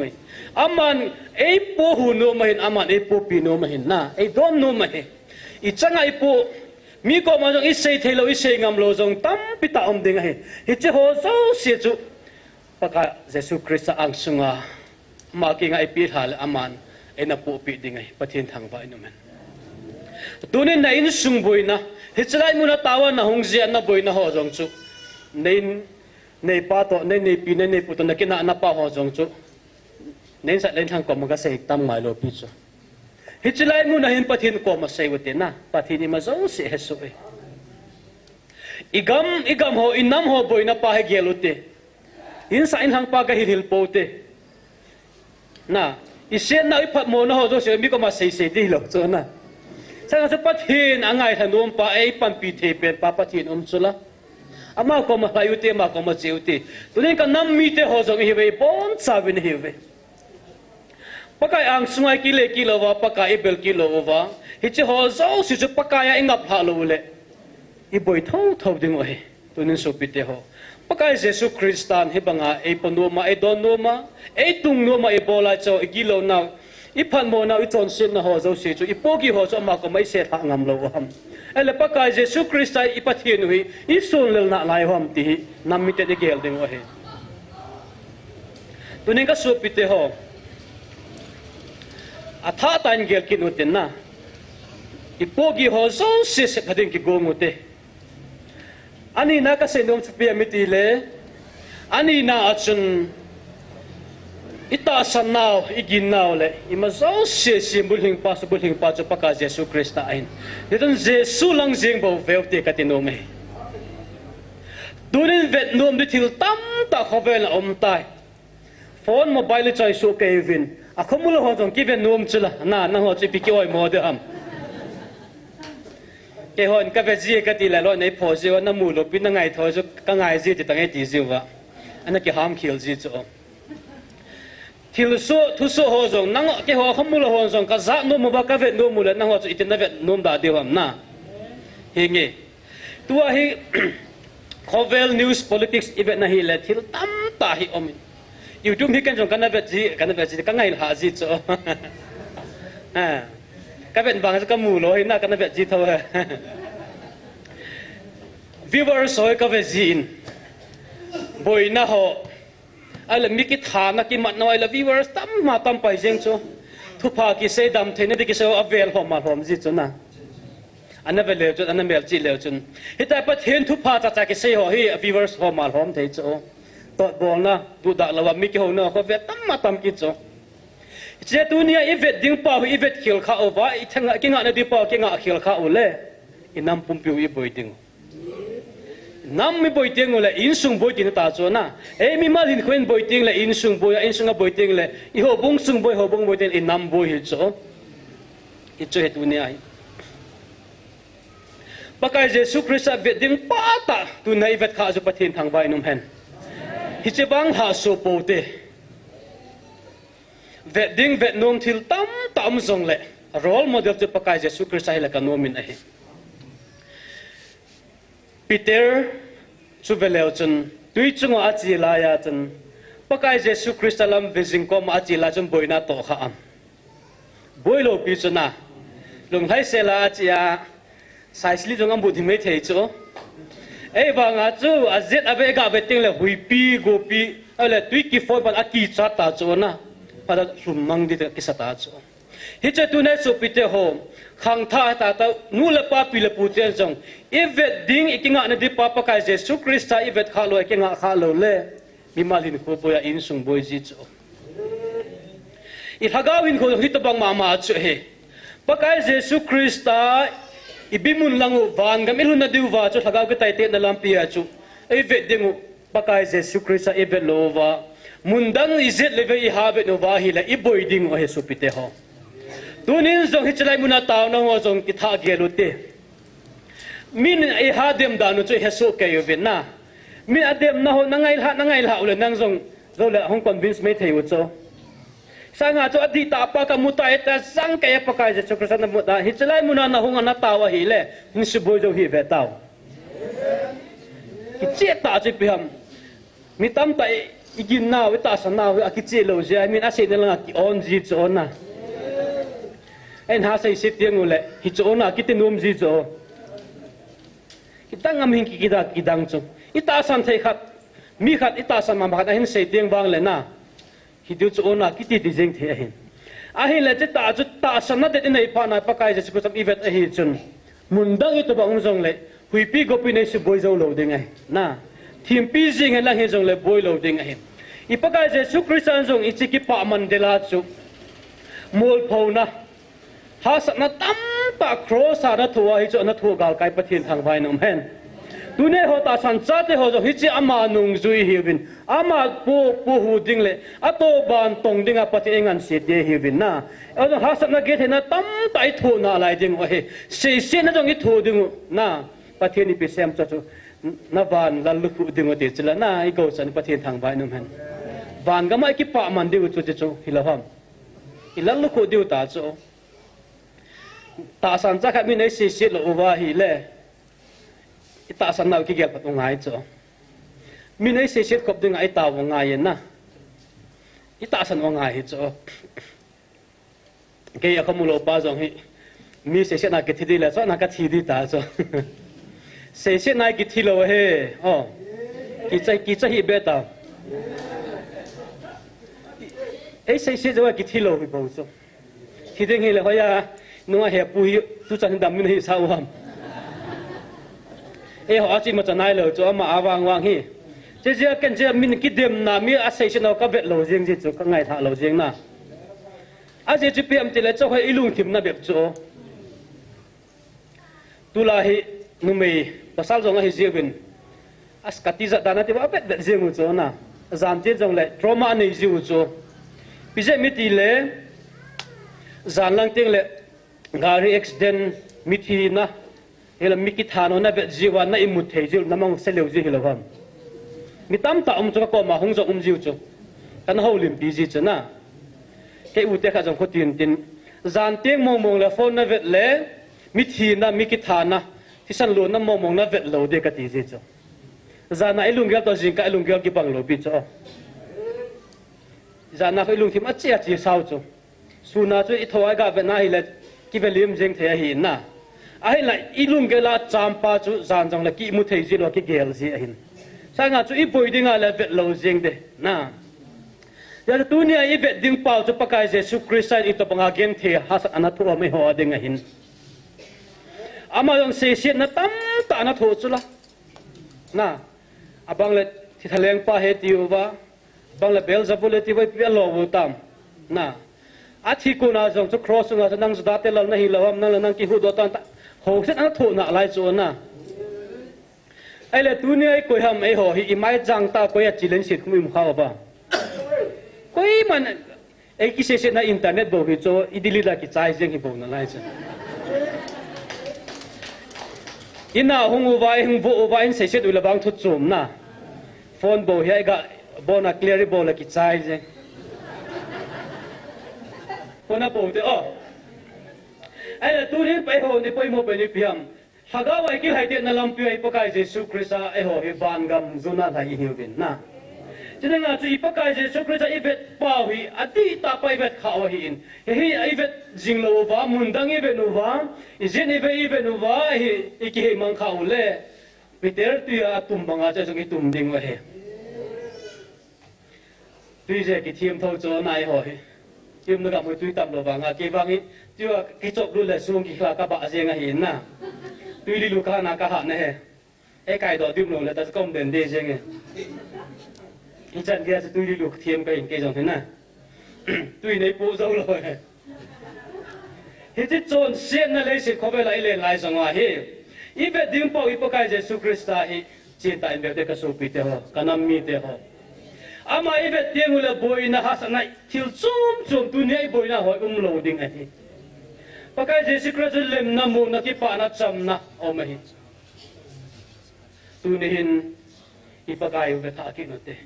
Speaker 7: อามันไอปูหูโนมาเห็นอามันไอปูปีโนมาเห็นนะไอโดนโนมาเห็นอิจังไอปูมีก็มาจงอิเซเทโลอิเซงามโลจงตั้มปิตาอมดิ่งไงฮิจิโฮเจ้าเสียจุปกายเยซูคริสต์อังสงามากิงไอปิลหาอามันไอ้นับปูปีดิ่งไงปะทินทางไว้นุ่มเห็นตัวนี้ในอินสุงบุยนะฮิจไลมุนตาวันนะหงเจียนนะบุยนะฮอจงจุในป้าโตในปีในปุตตะนักกินนะป้าฮอจงจุในสัตว์เลี้ยงทางกบมันก็เสกตั้มหมายโลปิจุฮิจไลมุนนะเห็นปะทินกบมาเสกวัดนะปะทินนี่มาจงเสียสุยอีกำฮออินน้ำฮอบุยนะป้าให้เกลุเตอินสัยทางป้าก็หิลโปเตนะอีเสียนนะอีพัดโมนะฮอจงเสียมีก็มาเสกดีหรอกจนนะสังเกตปะทินอ่างไงทันรวมป้าไอ้ปันปีเทเป็นป้าปะทินสุละอามาก็มาลายุเตมาก็มาเจียวเตตัวนี้ก็น้ำมีเตหอจงเฮเวบอนซาวินเฮเวปากายอังสมัยกิเลกิโลวะปากายเบลกิโลวะฮิจิหอจงสิจุปากายอิงับฮาโลเลอีบอยท่าดิ่งไว้ตัวนี้สุปิเตหอปากายเยซูคริสต์ฮิบังอาไอ้ปนโนมาไอ้ดอนโนมาไอ้ตุงโนมาไอ้บอลาโจไอ้กิโลนาอีพันโมนาอีจอนเซนนะฮอเจ้าเสียจูอีโปกีฮอจะมาก็ไม่เสียทางงามโลหัมเอลปากายเยซูคริสต์อีปัทเฮียนุยอีส่วนเลนน่ะลายหัมตีน้ำมิเตเดเกลดึงไว้ตัวนี้ก็สุปิเตหออาท่าตันเกลกินอุตินนะอีโปกีฮอเจ้าเสียพัดเองกิโกมุเตอันนี้นักเสนอสุเปียมิติเลอันนี้น่าจุนอิตาสันนาวอิกินนาวเลยอิมาเจ้าเสียสิบุลหิงปัสปากาเยซูคริสต์อินเดี๋ยวนั้นเยซูลังเจียงบ่เวลเตกัติโนเมดูนี่เวทนวมดิทิลตั้มตาเขาเวลอมตายโฟนโมบายเลยใจสูเกวินอะขมุลหัวจงกิเวนวมจุละน่านั่งหัวจิปิกิโอยโมเดอัมเกฮอนกับเวจีกัติละร้อยในพอจิวันน้ำมูลปิดนั่งไงทอจุกังไงจีติตั้งไงตีจิวะอันนั้นกิฮามคิลจีจูท thil so thu so ho zong nang ke ho khomul ho zong ka za no mo ba ka vet no mu le nang ho chu itin na vet nom da de wam na hi nge tua hi Kovel News Politics event na hi le thil tam ta hi om YouTube hi kan jong kan na vet ji ka ngai ha ji cho ka vet bang ka mu lo hi na kan na vet ji thaw viewers hoi ka vet ji in boi na ho ala mikit thana ki mat noi la viewers tam pai jeng cho thu pha ki se dam thene de ki so avel hom ma hom ji cho na ana vele cho ana mel chi le chun hita pa then thu pha cha ki se ho hi viewers hom ma hom thei cho to bol na du da la wa mi ki ho na ko ve tam ki cho che tu nia evet ding pa hi evet khil kha over I thanga ki nga na di pa ki nga khil kha ule inam pum piu I boi ding nam mi boi ting le in sung boi tin ta cho na e mi ma din khuen boi ting le in sung a boi ting le I ho bung sung boi tin in nam boi hi cho I cho he tu ni ai pakai Jesu Christ a vet ding pa ta tu nei vet kha zo pathin thang vai num hen hi che bang ha so po te vet ding vet num thil tam zong le role model te pakai Jesu Christ ai la ka nomin a hi Peter chu veleu chun tui chungo achi la ya chun pakai Jesu Christ lam vizing kom achi la chun boina to kha am boilo pi chuna lung hai se la achi ya saisli jong am bu thimei thei chu ei wanga chu azet ave ga beting le hui pi go pi ale tui ki foi ban aki cha ta chu na pada sumang di ki sata chu hi che tu ne su pite ho khang tha ta ta nu le pa pi le pu ten jong evet ding ikinga na di pa pa kai Jesu Christ ta evet kha lo ikinga kha lo le mi malin ko boya in sung boy ji cho I hagawin ko hito bang mama chu he pa kai Jesu Christ ta ibimun langu van gam ilun na diwa chu hagaw ka tai te na lampia chu evet ding pa kai Jesu Christ evet lo wa mundang izet leve I have no wa hi la I boy ding o he su pite ho tunin zong hichlai muna taw na ho zong kitha gelute min I hadem danu chu hesu ke yovin na mi adem na ho nangai la ule nang zong zola hong convince me thei cho sanga chu adi ta pa ka mutai ta sang ke pa ka je chukra na muta hichlai muna na hong na tawa hi le ni su boy zo hi ve taw ki che ta chu piam mi tam ta igin na we ta san na we akiche lo je I mean ase na lang ki on ji cho na en ha sai sit tiang ule hi cho na kitinum ji cho kita ngam hin ki kidang chu ita san thei khat mi khat ita san ma khat hin sei tiang wang le na hi du cho na kiti ti jeng the hin a hin le che ta chu ta san na de nei pa na pa kai je ku sam event a hi chun mundang itu bang jong le hui pi go pi nei su boi zo lo ding ai na thim pi jing la he jong le boi lo ding ai I pa kai je su Christian jong I chi ki pa man de la chu mol pho na ha sa na tam ta cross na thua hi chu na thu gal kai pathin thang vai nom hen tu ne ho ta san cha te ho jo hi chi ama nung zui hi bin ama pu hu ding le ato ban tong ding a pati engan se de hi bin na a ha sa na ge the na tam tai thu na lai ding o he se na jong I thu ding na pathin ni pi sem cha chu na van la lu khu ding o te chla na I go san pathin thang vai nom hen van ga mai ki pa man de chu chu hi la ham I la lu khu de ta chu ta san cha kha mi nei se lo wa hi le ita san nau ki gel pat ngai cho mi nei se khop ding ai ta wa ngai na ita san wa ngai cho ke ya khamulo pa jong hi mi se na ke thi la cho na ka thi di ta cho se na ki thi lo he o ki chai hi beta ei se jo ki thi lo hi bo cho thi ding hi le hoya nunga he pui tu chan dam min hi sawam e ho achi ma chanai lo cho ma awang hi je ken je min ki dem na mi a sei no ka bet lo jeng ji chu ka ngai tha lo jeng na a je chi pm ti le cho he ilung thim na bek cho tu la hi nu mei pasal jong hi jebin as katiza dana ti ba bet bet jeng cho na zam je jong le trauma nei ji cho pi je mi ti le zan lang ting le gari accident mithi na ela miki thano na be jiwa na imut thejil namang seleu ji hilawan mitam ta chu ko ma hong jo jiu chu kan ho lim pi ji chana cái ưu thế khác trong khu tiền tin dàn tiếng mong là phone na vẹt lẽ mi thi na mi kít thà na thì sẵn luôn na mong na vẹt lâu để cái gì gì cho dàn na ilung gel to jing cái ilung gel cái bằng lâu bị cho dàn na cái ilung thì mất chết sao cho su na cho ít thôi cái vẹt na hi là cái vẹt liêm jing thế hi na ai lại ilung gel là champa cho dàn trong là cái mu thấy gì lo cái gel gì hin sang à cho ít bồi đi ngà là vẹt lâu jing de na ya tu ni ai vet ding pau chu pakai Jesu Christ ai to panga gen the has anathu mai ho ding a hin ama yong se se na tam ta na tho chu la na abang le thi thaleng pa he tiu wa bang le bel zabule ti vai pi lo bu tam na a thi ko na jong chu cross nga nang zda te lal na hi lawam nang ki hu do tan ho se na tho na lai chu na ai le tu ni ai ko ham ai ho hi mai jang ta ko ya chilen sit khum im khaw ba koi man ai ki se na internet bo hi cho idili la ki chai jeng hi bo na lai cha ina hungu vai hung bo vai se se ula bang thu chum na phone bo hi ga bo na clear bo la ki chai jeng kona bo te o ai la tu rin pai ho ni poi mo pe ni piam haga wai ki hai te na lam pi ai pakai Jesu Christ ai ho hi ban gam zuna thai hi bin na cho nên là chỉ pakai Jesu Christ ai vet pau hi ati ta pai vet khao hi in hi ai vet jing lo wa mun dang i vet nu wa i jin i vet nu wa hi ki mang khao le peter tu ya tum banga cha jong i tum ding wa he tu je ki thiam thau cho nai ho hi tiêm nó gặp một tuy tầm đồ vàng à kia vàng ấy chưa cái chọc luôn là xuống cái ka bạ riêng à hiền na tuy đi luka na ka hạn này cái cài đỏ tiêm là ta công đền đê riêng này cái chân kia sẽ tuy đi lục thiêm cái dòng thế này tuy này bố dâu rồi hết chọn xiên là lấy sự có về lại lên lại xong à he ít về điểm bao ít bao cái Jesus Christ hi chỉ tại việc để cái số bị thế ho cái năm mi thế ho ama evet tiếng là bồi na hasan này thiếu chum tu này bồi na hỏi loading ấy pakai Jesu Christ lem na mu na ki pa na cham na o mai tu ni hin ipakai ve tha ki no te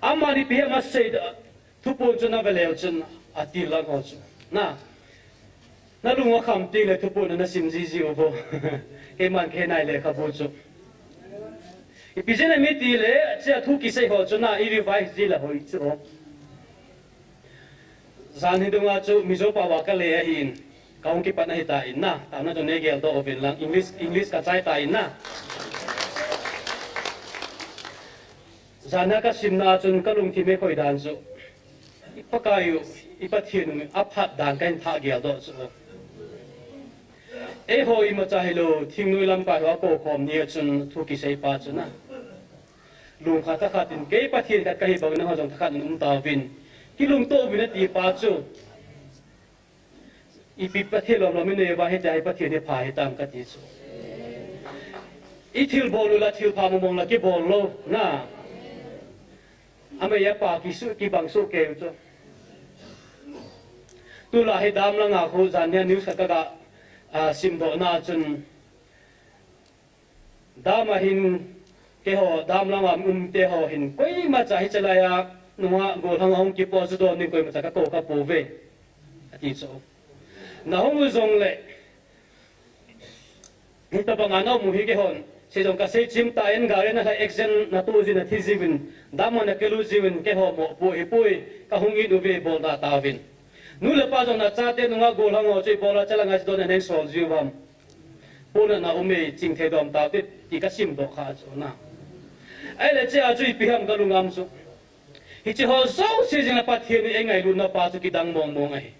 Speaker 7: ama ni phe ma sei da thu pon chu na velel chen ati la ngo chu na lu ngo kham ti le thu pon na sim ji ji o bo ke man ke nai le kha bo chu Ipizena miti le chia thu ki sei ho chuna i revise ji la hoi chu zan hi dunga chu mizo pa wa ka le hin kaung ki pa na hita in na ta na to ne gel to open lang english ka chai ta in na zana ka simna chun ka lung thi me khoi dan chu ipakayu ipathin aphat dan kan tha gel do chu e hoi ma cha hello thing nui lam pa wa ko khom ni chun thu ki sei pa chuna lung kha ta khatin ke pathin ka kai bang na ho jong thakhan ta vin ki lung to vin ti pa chu i pi pathil lo mi ne wa he jai pathin he pha he tam ka ti chu i thil bol la thil pha mong la ki bol lo na ame ya pa ki su ki bang su ke chu tu la he dam la nga kho jan ne news ka ga sim do na chun dama hin ke ho dam la te ho hin koi ma cha hi chalaya nuwa go thang hong ki po chu do ni koi ma cha ka ko ka po ve ati so na hong zong le ni ta bang ana mu hi ke hon se jong ka se chim ta en ga re na action na tu ji na thi jivin dam na ke lu jivin ke ho mo po hi poi ka hong i du ve bol da ta vin nu le pa jong na cha te nuwa go thang ho choi bola chala nga do na nen sol jiwam pona na ume ching the dom ta te ti ka sim do kha chu na ai le che a chui pi ham ga lungam chu hi che ho so se jing pa thien ni engai lu na pa chu ki dang mong ai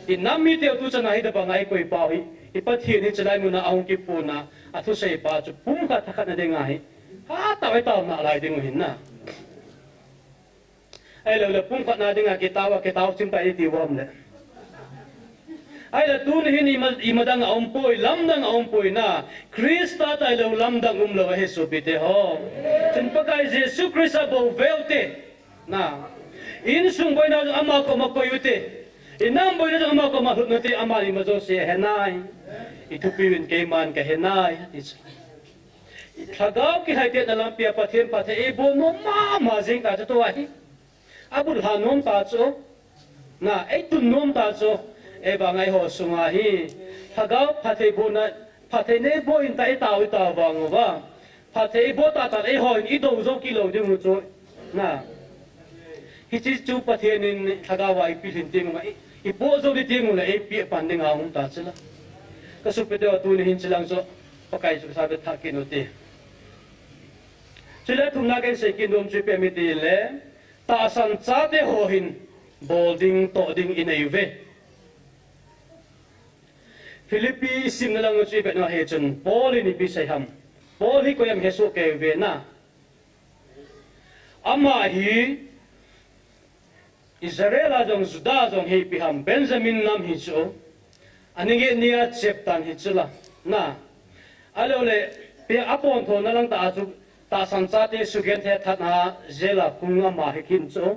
Speaker 7: i nam mi te tu chana hi da ba ngai koi pa hi i pa thien ni chalai mu na aung ki pu na a thu sei pa chu pum ka thakha na de ngai ha ta wai ta na lai ding hin na ai le pum ka na ding a ke taw sim ta i ti wam le ai la tu ni hi madang ompoi lamdang ompoi na Krista ta lo lamdang lo he so bite ho tin pakai Jesu Krista bo velte na in sung boy na ama ko makoyute inam boy na ama ko mahutnote ama ni majo se henai itupiwin ke man ka henai is thagaw ki haite na lampia pathen pathe e bo no ma jing ka to ai abul hanon pa cho na ei tun nom ta cho e ba ngai ho sunga hi thagau phathei bo na phathei ne bo in ta e ta wang wa phathei bo ta e ho in i do zo ki lo ding cho na hi chi chu pathian in thagau wa i pilin ting ma i bo zo di ting la e pi pan ding a hum ta chila ka su pe de tu ni hin chilang cho pakai chu sa be tha ki no ti chila thum na ke se ki nom chu pe mi ti le ta san cha de ho hin bolding to ding in a ve Philippi sim na lang chu be na he chun Paul ni pi sai ham Paul hi ko yam he so ke ve na ama hi Israel ajong Juda ajong he pi ham Benjamin nam hi chu ani ge nia cheptan hi chula na alo le pe apon tho na lang ta chu ta san cha te su gen the that na zela kunga ma he kin chu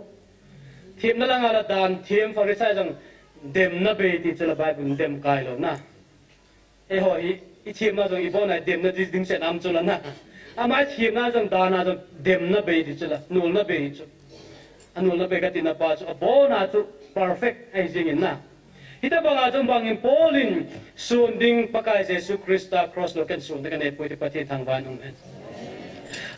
Speaker 7: thim na lang ala dan thim farisai jong dem na be ti chula bai bun dem kai lo na e ho i thim na jong i bo na dem na dis ding se nam chula na amai thim na jong da na jong dem na be ti chula nul na be chu anul na be ka ti na pa chu bo na chu perfect ai jing in na hita banga jong bangin polin sunding pakai Jesu Krista cross lo ken sun kan e poi pati thang ban um en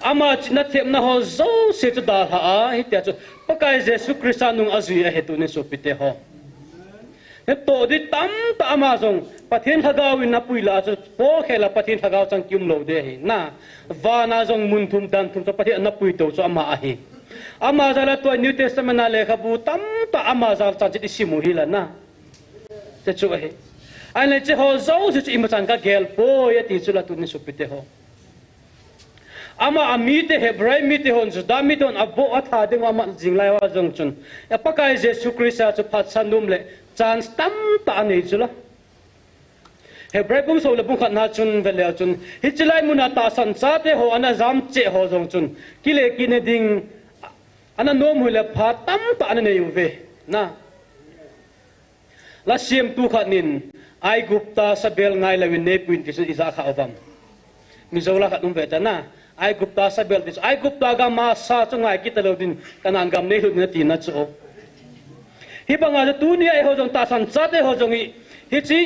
Speaker 7: ama na them na ho zo se chu da ha a hita chu pakai Jesu Krista nung azui a hetu ne so pite ho he to di tam ta ama jong pathian thagau in na puila chu po khela pathian thagau chang kyum lo de hi na wa na jong mun thum dan thum chu pathian na pui to chu ama a hi ama zala to New Testament na lekha bu tam ta ama zal chan chi simu hi la na te chu he ai le che ho zo chu im chan ka gel po ye ti chu la tu ni su pite ho ama ami te hebrai mi te hon da mi ton abo atha ding ama jinglai wa jong chun ya pakai Jesu Krista chu phat sanum le chance tam ta nei chu la hebrai bum so le bu khat na chun vele chun hi chilai muna ta san cha te ho ana jam che ho jong chun kile kine ding ana nom hu le pha tam ta na nei ve na la siam tu khanin ai gupta sabel ngai lawin ne puin ki isa kha awam mi zola khat num ve ta na ai gupta sabel dis ai gupta ga ma sa chungai ki talo din kanan gam ne hu na ti na chu hi banga tu ni ai ho jong ta san cha te ho jong hi chi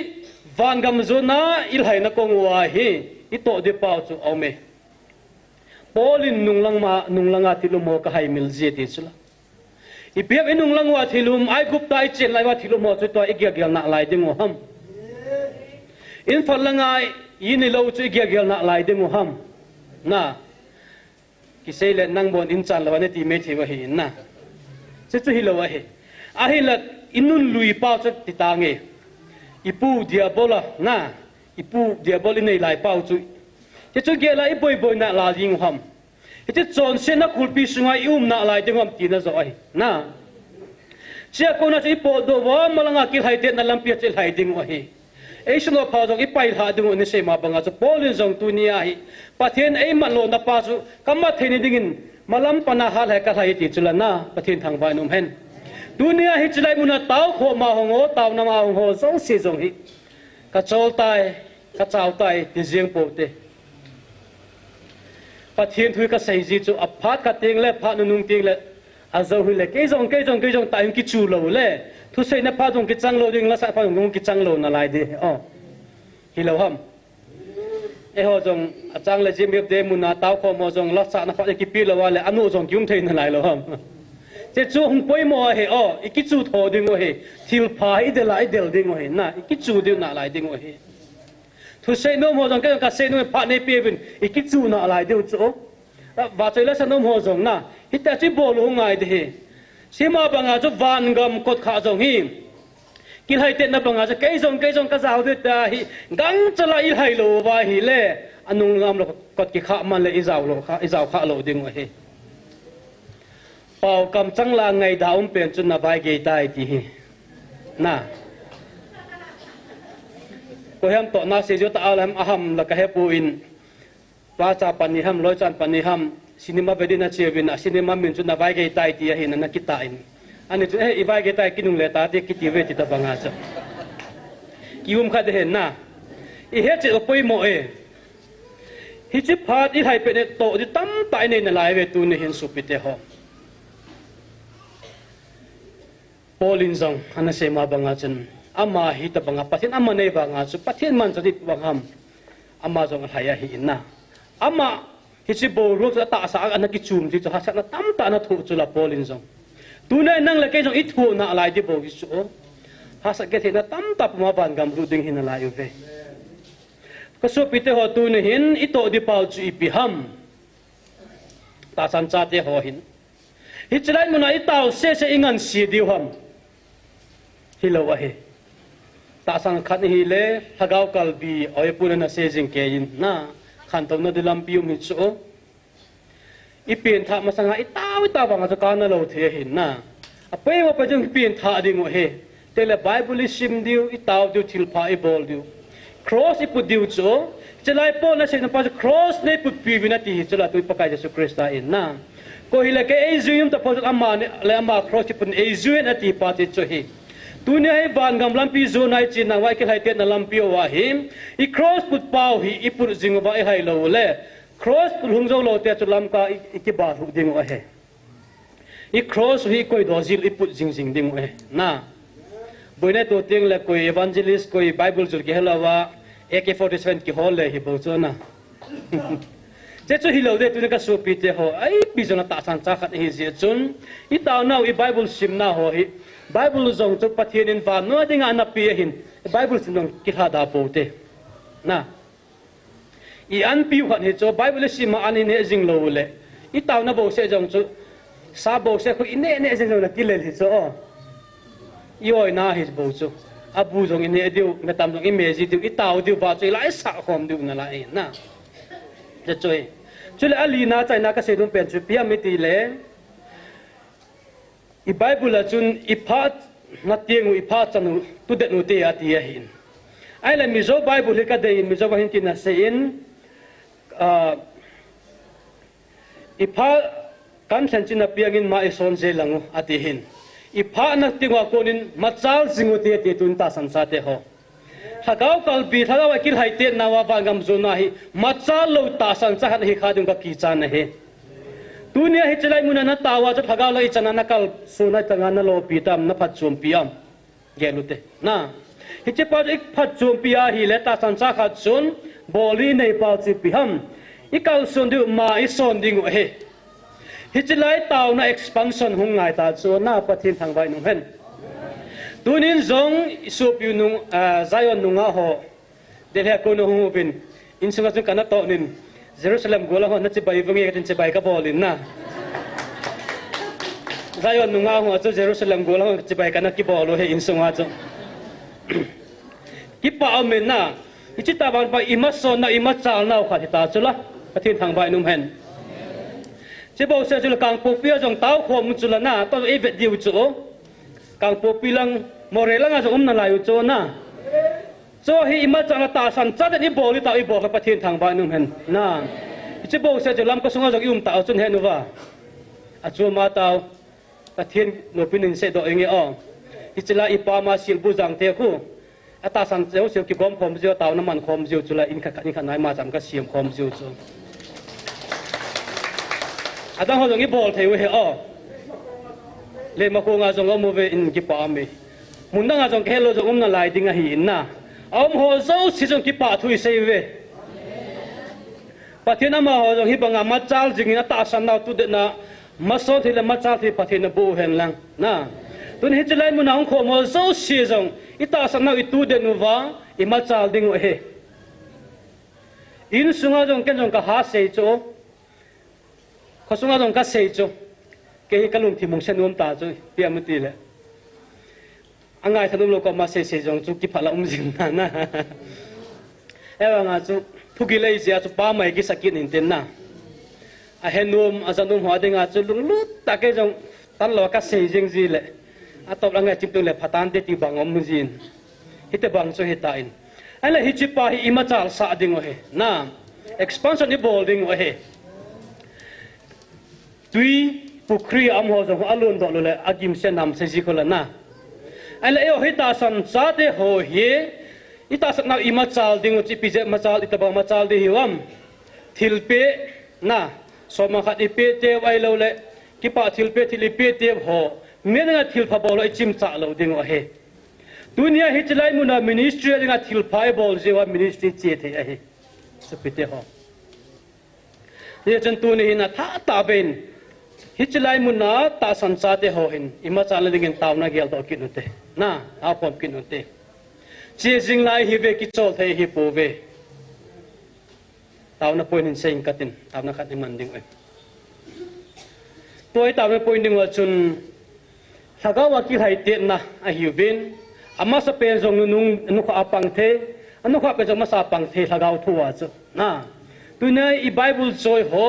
Speaker 7: van gam zo na il hai na kong wa hi i to de pau chu ome polin nung langa tilumo ka hai mil je ti chula ipiak inung langwa thilum ai gupta ai chen lai wa thilum mo chu to igya gyal na lai ding ham in phalangai yin lo chu igya gyal na lai ding ham na kisele nang bon in chan lawa ne ti me thi wa hi na chu chu hi lo wa hi a hi la inun lui pa chu ti ta nge ipu diabola na ipu diaboli nei lai pau chu chu ge la ipoi boi na la ding ham itu John sena kulpi sungai na lai dengam tina zoi na sia ko na si po do wa malanga kil hai det na lampia chel hai ding wa hi ei suno pa jong i pai ha ding ni se ma banga chu polin jong tu nia hi pathian ei man lo na pa chu kama theini dingin malam pana hal hai ka hai ti chula na pathian thang vai num hen dunia hi chilai muna tau kho ma hongo tau na ma hongo song si jong hi ka chol tai ka chau tai ti jeng po te pathian thui ka sei ji chu aphat ka ting le pha nu nung ting le azo hui le ke jong ta ki chu lo le thu sei na pha jong ki chang lo ding la sa pha jong ki chang lo na lai de hi lo ham e ho jong achang le jim yep de mu na taw kho mo jong la sa na pha ki pi lo wa le anu jong kyum thei na lai lo ham che chu hung poi mo he iki chu tho ding o he thil pha i de lai del ding o he na iki chu de na lai ding o he thu sei no mo jong ka sei no pha ne pe bin iki chu na lai de chu wa choi la sa no mo jong na hita chi bol hu ngai de he sima banga chu van gam kot kha jong hi kil hai te na banga cha kai jong ka zaw de ta hi gang chala il hai lo wa hi le anung ngam lo kot ki kha man le i zaw kha lo ding wa hi pau kam chang la ngai da pen chun na bai ge tai ti hi na ko ham to na se jo ta alam aham la ka he pu in pa cha pani ham loi chan pani ham cinema bedina chevina cinema min chun na bai ge tai ti hi na kita in ani chu e vai ge tai kinung le ta te kiti ve ti ta banga cha kium kha de hen na i he che opoi mo e hi chi phat i hai pe ne to di tam tai ne na lai ve tu ne hen su pi te ho Paulin zong ana sema banga chen ama hi ta banga pathin ama nei banga chu pathin man chadit bangam ama zong thaya hi inna ama hi chi bo ro ta sa ana ki chum ji cha sa na tam ta na thu chu la Paulin zong tu nei nang la ke zong I thu na lai di bo gi chu ha sa ke the na tam ta ma ban gam ru ding hin la yu ve ka so pite ho tu ne hin I to di pau chu I pi ham ta san cha te ho hin hi chlai mun ai tau se ingan si diu ham hi lo wa he ta sang khat hi le hagau kal bi oi puna na se jing ke in na khan tom na dilam pium hi chu I pien tha ma sanga I tau bang cha ka na lo the hin na a pe wa pa jung pien tha ding o he te le bible sim diu I tau diu thil pha I bol diu cross I put diu chu chlai po na se na pa cross ne put pi vina ti chula tu pa ka Jesus Christ in na ko hila ke ezuyum ta phot amma le amma cross ti pun ezuen ati pati chu hi tunia he ban gam lampi zonai chin na wai ke hai te na lampi wa him I cross put pau hi I put jing ba I hai lo le cross put hung zo lo te chu lam ka I ki ba hu ding wa he I cross hi koi dozil I put jing ding wa he na boine to ting le koi evangelist koi bible jul ke helawa AK47 ki hol le hi bo chu na che chu hilo de tu ka so pi te ho ai pi jona ta san cha khat hi je chun I taw now I bible sim na ho hi bible zong chu pathian in va no ding ana pi hin bible sim dong ki tha da po te na I an pi khat hi chu bible sim ma an ne jing lo le I taw na bo se jong chu sa bo se khu ine ne jing lo ki le hi chu o yoi na hi bo chu abu jong ine diu na tam jong image diu I taw diu ba chu lai sa khom diu na lai naจะช่วยเลยอลีน่าใจนักเสดุนเป็นชุดพิมพ์ตีเล่อีไบเบิลจุนอีพัดนัดเตียงอีพัดจันตุเดนุเตียตีหินไอ้เลยมิโซไบเบิลก็ได้มิโซว่าหินที่น่าเสียนอีพัดกันฉันจินเปียงินมาไอซอนเจลังอติหินอีพัดนักเตียงว่าคนนินมาจ้าสิงุเตียตีตุนตาสันสาเตหอhagau kalbi hagau akil haite nawa bangam zona hi macha lo ta san cha hi khadung ka ki chan he dunia hi chalai mun na tawa cha hagau lai chana na kal sona tanga na lo pi tam na phat chum piam gelute na hi che pa ik phat chum pia hi le ta san cha kha chun boli nei pa chi pi ham I kal son du ma I son ding he hi chalai taw na expansion hung ngai ta chu na pathin thang bai nung hen tunin zong supiu nung Zion nunga ho delha ko no hubin insunga chu kana to nin Jerusalem gola ho na chi bai vangi tin chi bai ka bolin na Zion nunga ho chu Jerusalem gola ho chi bai kana ki bolo he insunga chu ki pa amen na ichi ta ban ba imason na imachal na kha ta chula pathin thang bai num hen che bo se chu kang popia jong tau khom chula na to e vet diu chu kang popilang morelang aso na layu cho na so hi ima chang ta san cha ni boli ta I bol pathin thang ba num hen na che bo se lam ko sunga jong ta chun he nu wa a chu ma ta pathin no pinin se do nge o ichila I pa ma sil bu jang te khu ata san cheu sil ki bom khom jo taw na man khom jo chula in kha nai ma jam ka siam khom jo chu adang ho jong I bol theu he o le ma ko nga jong mo ve in ki pa me mun nga jong khelo jong na lai ding a hi na ho zo si jong ki pa thui sei ve pathina ma ho jong hi banga ma chal jing na ta san na tu de na ma so thile ma chal thi pathina bu hen lang na tun hi chlai mun ang kho mo zo si jong I ta san na I tu de nu wa I ma chal ding o he in sunga jong ken jong ka ha sei cho kho sunga jong ka sei cho ke kalum thi mong senum ta chu piam ti le angai thanum lo ko ma se jong chu ki phala jing na na ewa nga chu thugi lei sia chu pa mai ki sakin in ten na a henum azanum ho dinga chu lung lut ta ke jong tan lo ka se jing ji le a top angai chip tu le phatan te ti bangom jin hite bang chu hita in ala hi chi pa hi imachal sa ding o he na expansion ni bolding o he tui pukri am ho zo alun do le agim se nam se jikola na ala eo hita san sa te ho he ita sak na imachal ding chi pije machal ita ba machal de hiwam thilpe na soma khat ipe te wai lo le ki pa thilpe thilipe te ho nghe nga thil pha bol ai chim cha lo ding wa he dunia hi chlai muna ministry nga thil phai bol jewa ministry che the a hi sapite ho ye chan tu ni na tha ta ben hi chlai muna ta san cha te ho hin ima cha la ding taw na gel to kin te na a pom kin te che jing lai hi ve ki chol thei hi po ve taw na point in saying katin taw na khat man ding ai tôi taw na point ding wa chun hagawa ki hai te na a hi bin ama sa pen jong nung nu kha apang the anu kha pe jong ma sa pang the hagaw thuwa chu na tu ne I bible joy ho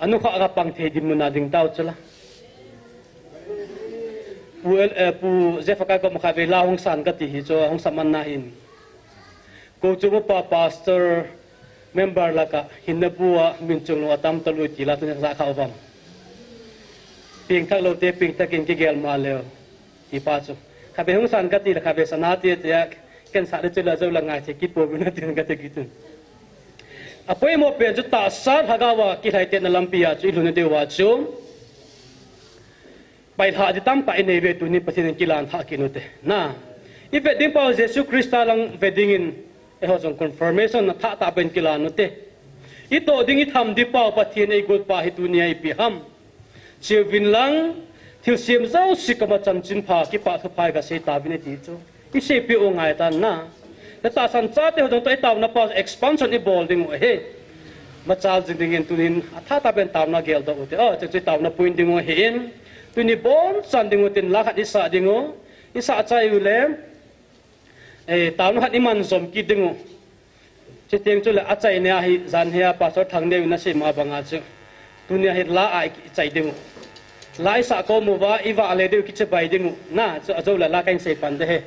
Speaker 7: anu kha ga pang the dim na ding taw chula pu zefaka ko makha ve la hong san ka ti hi cho hong saman na hin ko chu pa pastor member la ka hinabua min chung no atam talu ti la tu ne sa kha awam ping thak lo te ping takin ki gel ma leo ti pa chu kha be hong san ka ti la kha be sana ti te ken sa de chula zo la nga che ki po na tin ka te ki tu apoi mo pe chu ta sa hagawa ki thai te na lampia chu lu ne de wa chu pai tha di tam pai nei ve tu ni pasin ki lan tha ki no te na I ve ding pa Jesus Christ lang ve ding in e ho jong confirmation na tha ta ben ki lan no te I to ding I tham di pa pathin ei gut pa hi tu ni ai pi ham chiu vin lang thiu siam zau sikama chan chin pha ki pa thu phai ga se ta bin ti chu I se pi o ngai tan na ta san cha te ho jong to I taw na pa expansion I building o he ma chal jing ding in tunin tha ta ben taw na gel do te o che taw na point ding o he in tuni bon san ding o tin la khat isa ding o isa chai u le e taw na hat iman som ki ding o che teng chu le a chai ne a hi zan he pa so thang ne na se ma banga chu tunia he la ai chai ding lai sa ko mu wa I wa le de ki che bai ding na chu a zo la kain se pan de he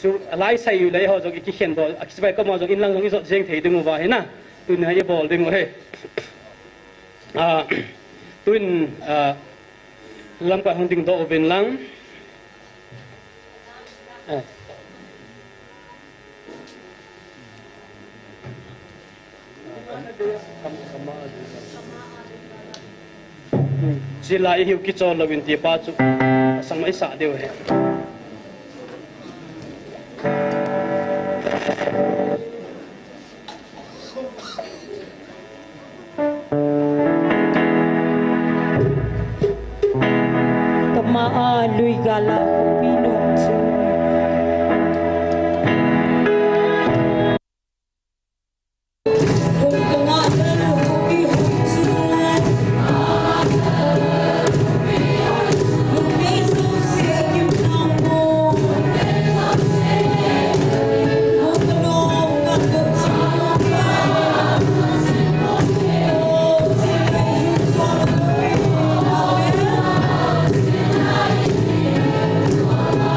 Speaker 7: su lai sai u le ho zo ki khen do a ki bai ko ma zo in lang zo jeng thei ding wa he na tunia ye bol ding he tuin lam ka hong ding do ven lang sila I hiu ki chon lawin ti pa chu sang mai sa deu he
Speaker 1: kama lui gala pino chu
Speaker 8: Oh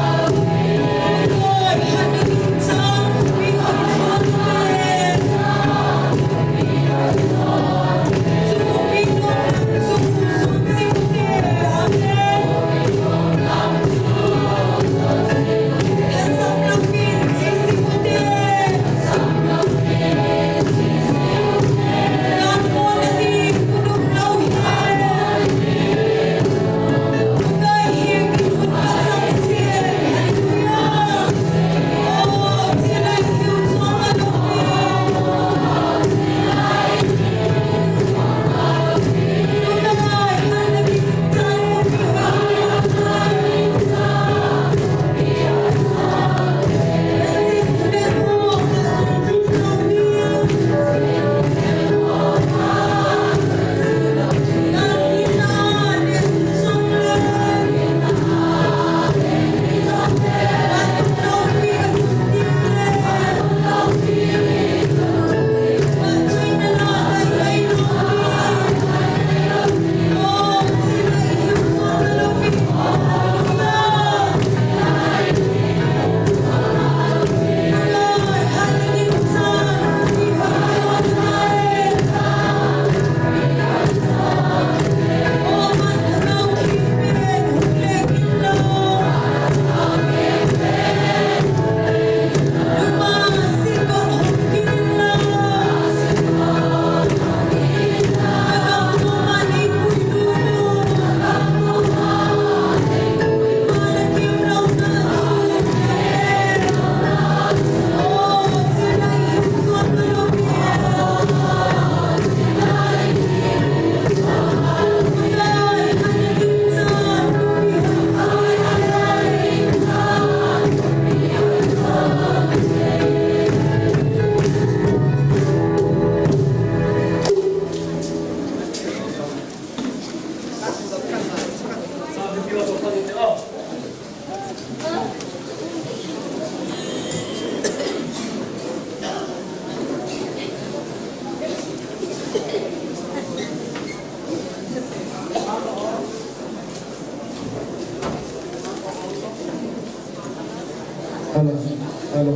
Speaker 8: Hello.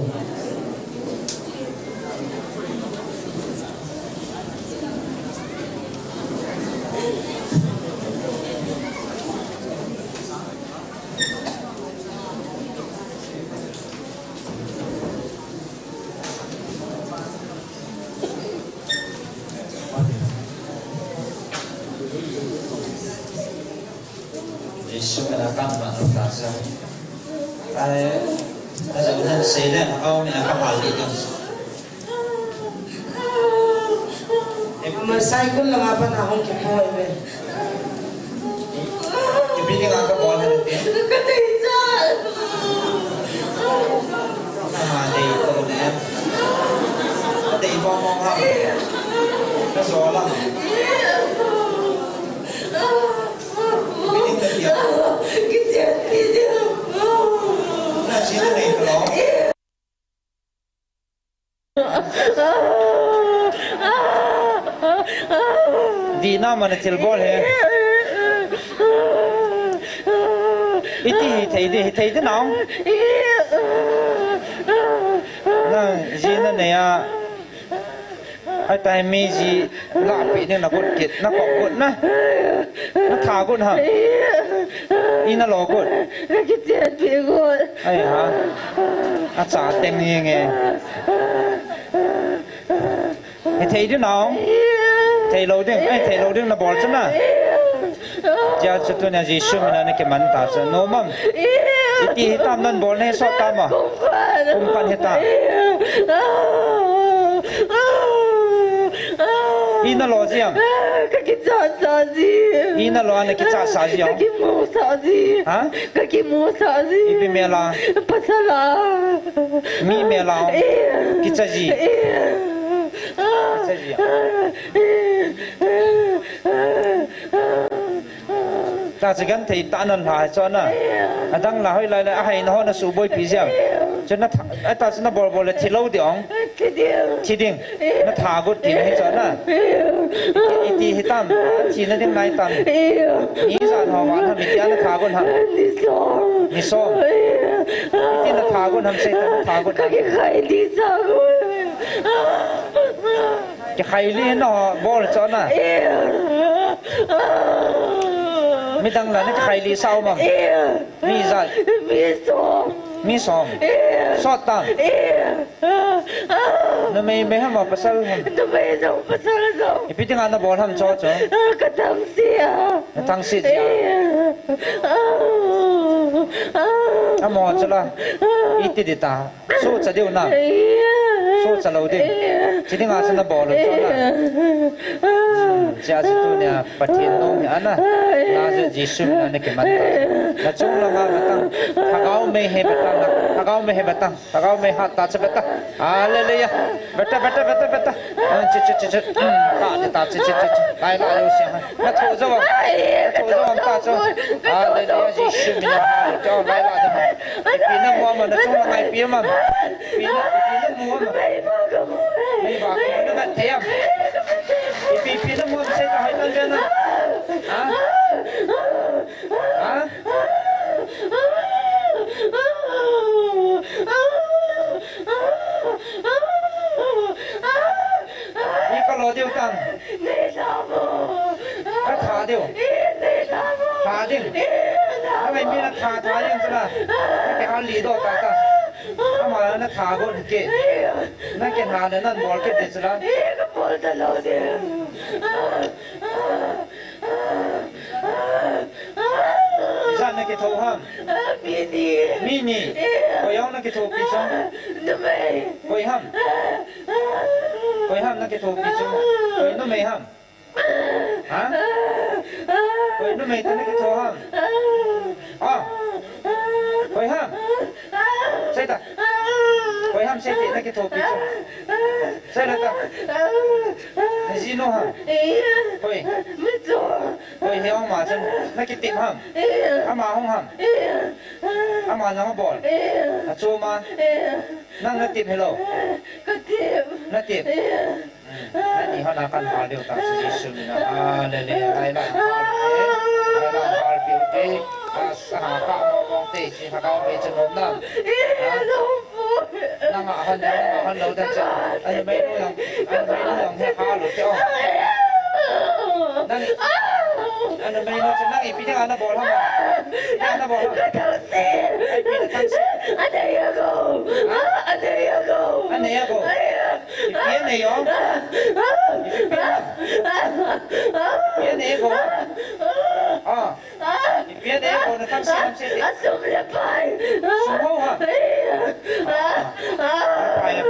Speaker 9: Yesus menakan mana rasa. Ada orang sedang kau ni akan balik tu.
Speaker 10: Masai pun lang apa na akong kipoy be.
Speaker 9: Kipili nga ka bola natin.
Speaker 10: Kataysan.
Speaker 9: Ada itu ni. Ada ibu mong ha. Kasolang. Kipili ka dia.
Speaker 10: Kita.
Speaker 9: Nah, sini ni kalau. Dina mana tilbol he. Iti thei de nong. Na jina ne ya. Ai tai mi ji la pi ne na gut kit na ko gut na. Na tha gut ha. Ina lo gut.
Speaker 10: Kita pi gut.
Speaker 9: Ai ha. A cha tem ni nge. Thei de nong. Thầy lâu đêm là bỏ chân à? Giờ cho tôi nhà gì xưa mình là cái mắn ta cho nó mầm. Ít tam nên bỏ này sót tam à? Không cần hết ta. Ina lo gì à?
Speaker 10: Cái cha gì?
Speaker 9: Ina lo anh cái cha gì à?
Speaker 10: Cái mua gì?
Speaker 9: Hả?
Speaker 10: Cái mua gì?
Speaker 9: Ibi mẹ la.
Speaker 10: Pasala.
Speaker 9: Mi mẹ la. Cái cha gì? Ta chỉ cần thấy ta nên phải cho nó, đang là hơi lại là hay nó nó sụp bôi phí gì, cho nó ta sẽ nó bỏ là chỉ lâu đi ông, chỉ điên, nó thả gút thì nó hay cho nó, thì hết tam, chỉ nó đem lại tam, ý ra họ bán họ bị nó thả gút hả, đi xóm, thì nó thả gút hầm sẽ thả gút,
Speaker 10: cái khai đi sao
Speaker 9: cái khai đi nó bỏ cho nó. Mi đang là cái khai lý sao mà mi ra mi xóm sót tam nó mấy ham mà pasal ham
Speaker 10: nó mấy dòng pasal dòng
Speaker 9: ipi tiếng Anh nó bỏ ham cho
Speaker 10: cái thằng xia
Speaker 9: mò cho là ít đi ta số cho điều nào số cho lâu đi chỉ tiếng Anh nó bỏ rồi cho là cha chỉ tu nè bắt thiên nông nhá na là chỉ Giêsu là cái mặt là chung là mà tăng thằng mày hay bắt tăng thằng mày hay bắt tăng thằng mày hát ta sẽ bắt tăng Hallelujah beta chết ta chết lại lại rồi xem nó thua rồi ta cho Hallelujah Giêsu mình là cho lại lại thôi vì nó mua mà nó chung là ngày phía mà vì nó mua mà mấy bà nó bắt thế à vì nó mua sẽ phải lên trên à hả đi có lo tiêu tăng cái thả tiêu nó mày biết là thả tiêu chứ là cái áo lì đồ ta mà nó thả gọn kệ nó cái thả nó bỏ cái gì chứ là ra nó cái thầu ham mini coi ông nó cái thầu bị xong coi ham nó cái thầu bị xong coi nó mày ham hả coi nó mày nó cái thầu ham coi ham sai ta coi ham sai thì nó cái thầu bị xong sai là ta cái gì nó ham coi hiểu mà chân nó cái tiệm ham mà không ham mà nó bỏ chua mà nó tiệm hello nó tiệmนี่เขานักการหาเดียวกันสิสุดนะเลยไล่หาผิวเตะหาข้าวมองเตะสิหาข้าวไปจนนมน้ำ năng hơn lâu thật sự anh mấy nuông hay khá rồi chứ năng anh mấy nuông năng ít biết anh bỏ không anh bỏ không
Speaker 10: Cái thằng xin. Anh này aku. Anh này aku.
Speaker 9: anh này aku biết này không biết này aku biết này aku nó thằng xin đi
Speaker 10: Asum lepai.
Speaker 9: Sumo hả phải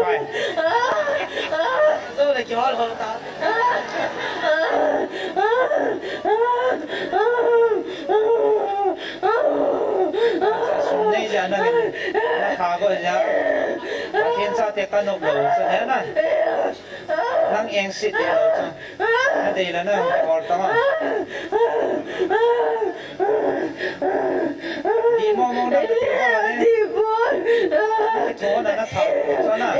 Speaker 9: rồi lại kêu hơn ta đây giờ nó khá rồi nhá thiên sa thì con nộp đầu cho thế này năng em xịt để đầu cho nó đây là nó còn tao đi mong mong đâu đi cái chỗ này nó thở cho nó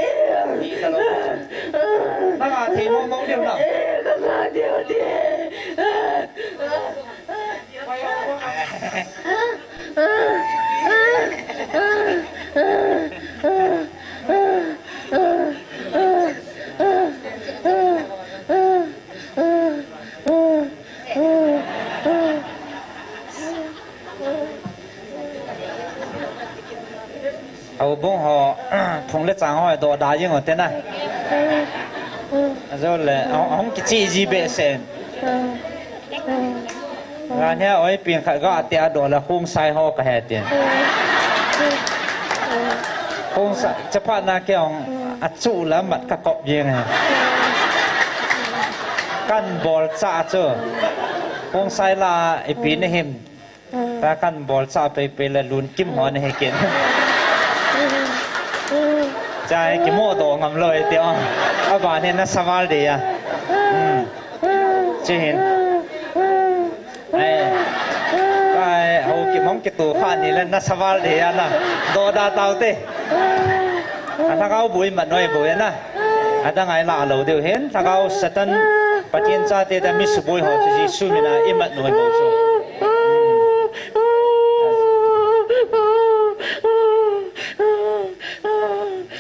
Speaker 9: đi là lâu nó mà thì mong mong điều nào hầu bông họ thùng lết trắng hỏi đồ đá nhưng mà thế này rồi là ông cái gì bệ sen anh nhá ơi tiền khai gõ tiền đồ là khung sai họ cả hết tiền khung sai chấp nhận là cái ông ắt trụ là mặt các cọp gì này căn bol xa chưa khung sai là cái pin này hem ta căn bol xaไปlà luôn kim hoa này kiện trái cái mô đồ ngầm lời tiêu các bạn nên nó saval đi à chứ hiện cái hậu cái mong cái tủ phan này lên nó saval đi à na đồ đa tàu tê thằng áo bụi mặt nói bụi na thằng ai lạ lâu điều hết thằng áo satan bắt chân cha tê ta miss bụi họ chỉ suy mình là im mặt nói bụi số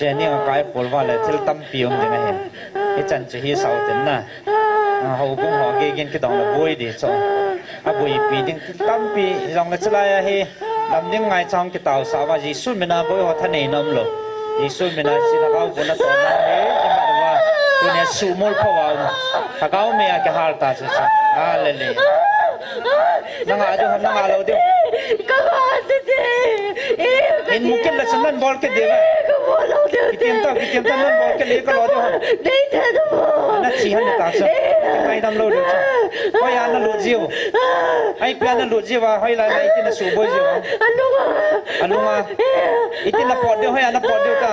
Speaker 9: giờ này cái phổ vào là thiếu tâm pion thế này cái chân chỉ hi sáu tiền na hậu cũng họ cái cái đồng là bụi đi cho bụi pi tiếng tâm pi dòng cái chữ là hi làm những ngày trong cái tàu sao và gì suy mình là bụi họ thân này nằm rồi gì suy mình là chỉ là cái vốn là tồn na hết nhưng mà là tôi này su mol phao vào thà cái mẹ cái hal ta chứ lên lên năng à lâu đi in mungkin lah senang bol ke dia kita senang bol ke dia kalau dia nak sihan dia tak sah kita idam lo dia hoi ana lo jiu ai pian ana lo jiu hoi lai lai kita subuh jiu alunga itu na pot dia hoi ana pot dia ta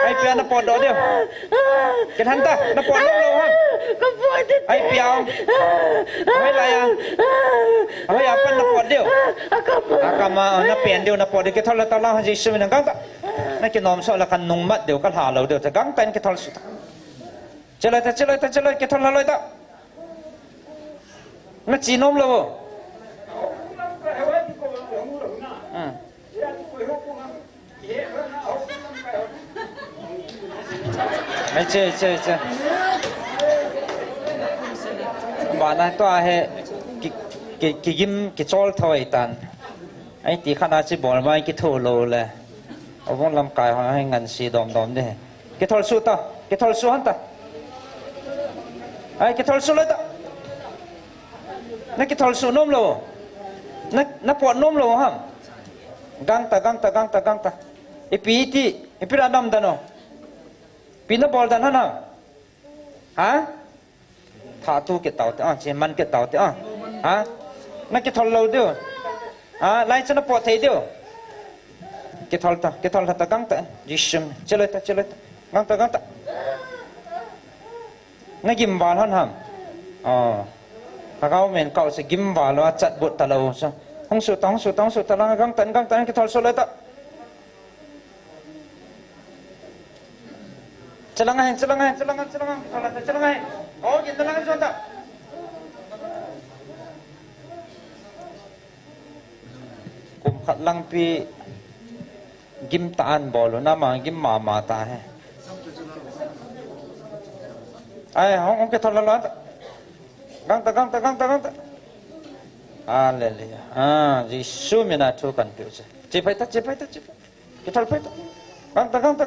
Speaker 9: ai pian na pot dia kita hantar na pot lo ha ai pian hoi lai hoi apa na pot dia akama na pian dia na pot dia kita lah talah haji semen gang tak na kita nom so la kan nung mat dia kan halau dia gang tan kita hal suta celai kita laloi tak na chinom lo ai chơi bạn này to he cái gim cái chol thôi tan ai tí khana chỉ bỏ mai cái thô lô là ông vong làm cài họ hay ngăn xì đom đấy cái thol su ta cái thol su hắn ta ai cái thol su lấy ta nó cái thol su nôm lô nó pot nôm lô ham gang ta ipi ra đâm ta no pi nó bol ta nó nào hả thả tu cái tàu ta chỉ man cái tàu ta hả nó cái thol lô điêu lại cho nó pot thấy điêu cái thol ta gang ta jisum chơi ta gang ta nó gim vào hơn hầm các mình cậu sẽ gim vào nó chặt bột ta lâu sao không sụt ta lang gang tấn cái thol số lấy ta celangan cái thol ta celangan gitu lang số ta cùng khát lăng pi gim taan bolo na ma gim mama ta hai ai hong ke thola la gang ta hallelujah jisu mina thu kan pu che che pai ta ke thol pai ta gang ta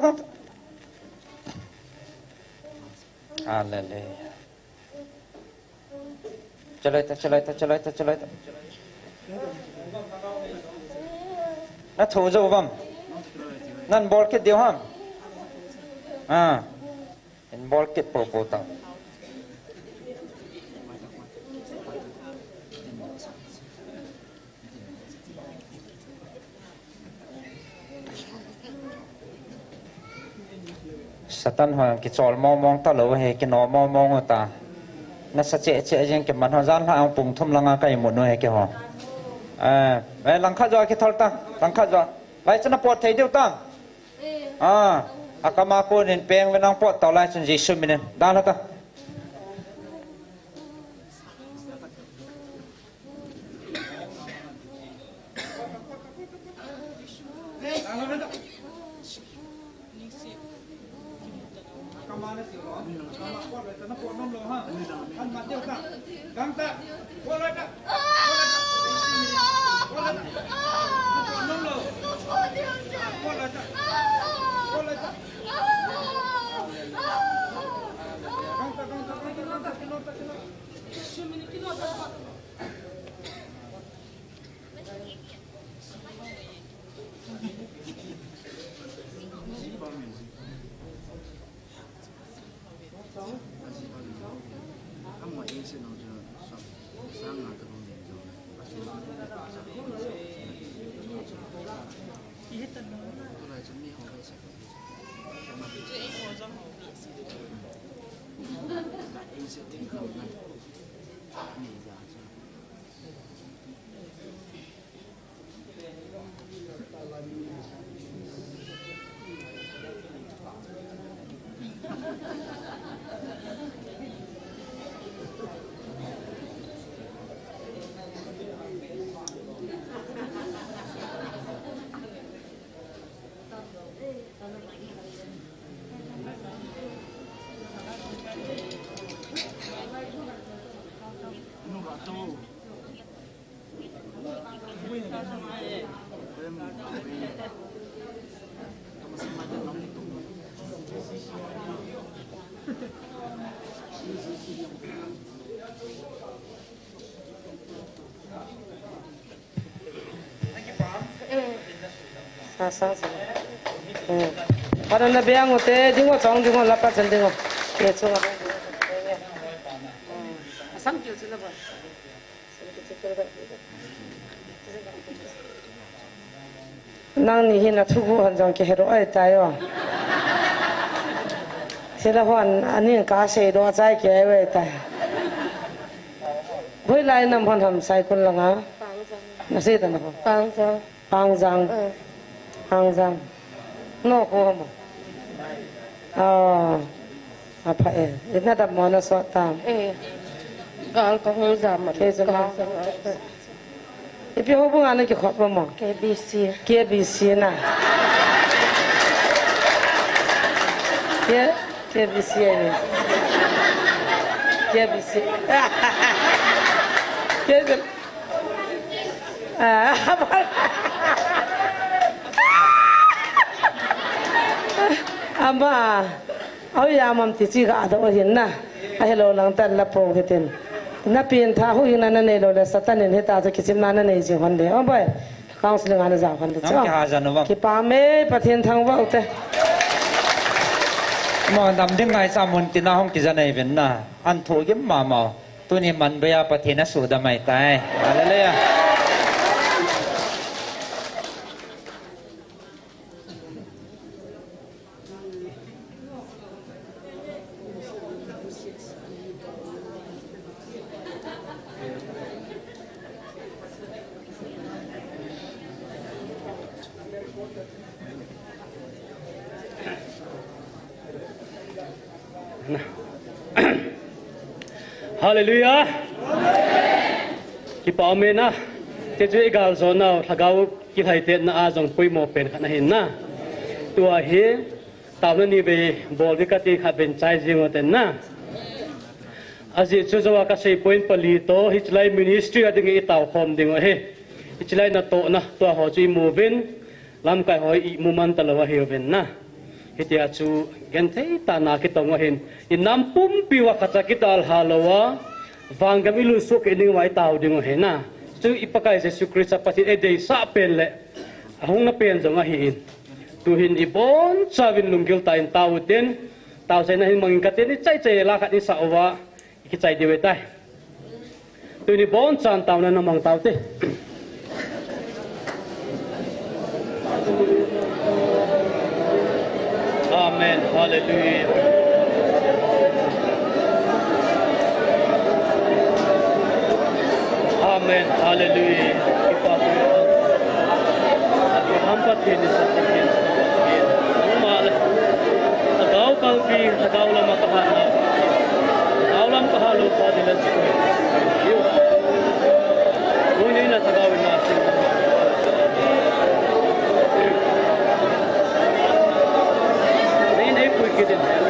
Speaker 9: hallelujah chalai ta na thu zo bam nan bol ke deu ham en bol ke po ta Satan hoang ki chol mong ta lo he ki no mong ta na sa che jeng ke man zan la ang pung thum langa kai mo no he ke ho vai lang kha jo ki thol ta lang kha jo vai chana pot thei deu ta akama ko nen peng wenang pot taw lai chen jisu minen dan la ta
Speaker 6: Para na biang ote dingo chong dingo lapa chen dingo ye chunga sam kyu chila ba nang ni hina thugu han jong ke hero ai tayo sila hon ani ka se do chai ke we tai voi lai nam hon ham sai kun langa na se ta na pang jang no ko mo apa ina da mo na so ta gal ko hong jam ma ke jam ipi ho bu ngana ki khop mo KBC na KBC ni KBC ama au ya mam ti chi ga do hin na a hello lang tan la pro hetin na pin tha hu ina na ne lo la satan ne ta cho kisim na na ne ji hon de o boy counseling ana za hon de cha ki pa me pathen thang wa utte
Speaker 9: mo dam ding ngai sa mun tin na hong ki janai ven na an tho gem ma ma tu ni man baya pathena su da mai tai hallelujah
Speaker 7: Hallelujah. Kita amin na. te chu igal zo na thagau ki thai te na a jong pui mo pen khana hin na tua hi taw na ni be bol vi ka ti kha ben chai jing ten na aji chu zo ka sei point pali to hichlai ministry ading i taw khom ding he hichlai na to na tua ho chi mu vin lam kai hoi i mu man talawa he ben na hitia chu gen thei ta na ki tong hin in nam pum piwa khacha ki tal halawa wangam ilu su ke ning wai taw ding he na chu ipakai Jesu Christ pati e dei sa pen le ahung na pen zonga hi in tu hin ibon chavin lungkil ta in taw ten taw sai na hin mangin ka ten chai chai la khat ni sa wa ki chai dewe tai tu ni bon chan taw na mang taw te Amen. Hallelujah. Amen. Hallelujah. Kita hampat ini satu ini. Normal. Tagaw kalbi, tagaw lama kahalo. Tagaw lama kahalo padilan sikoi. Yo. Ini na tagawin natin. Get in there.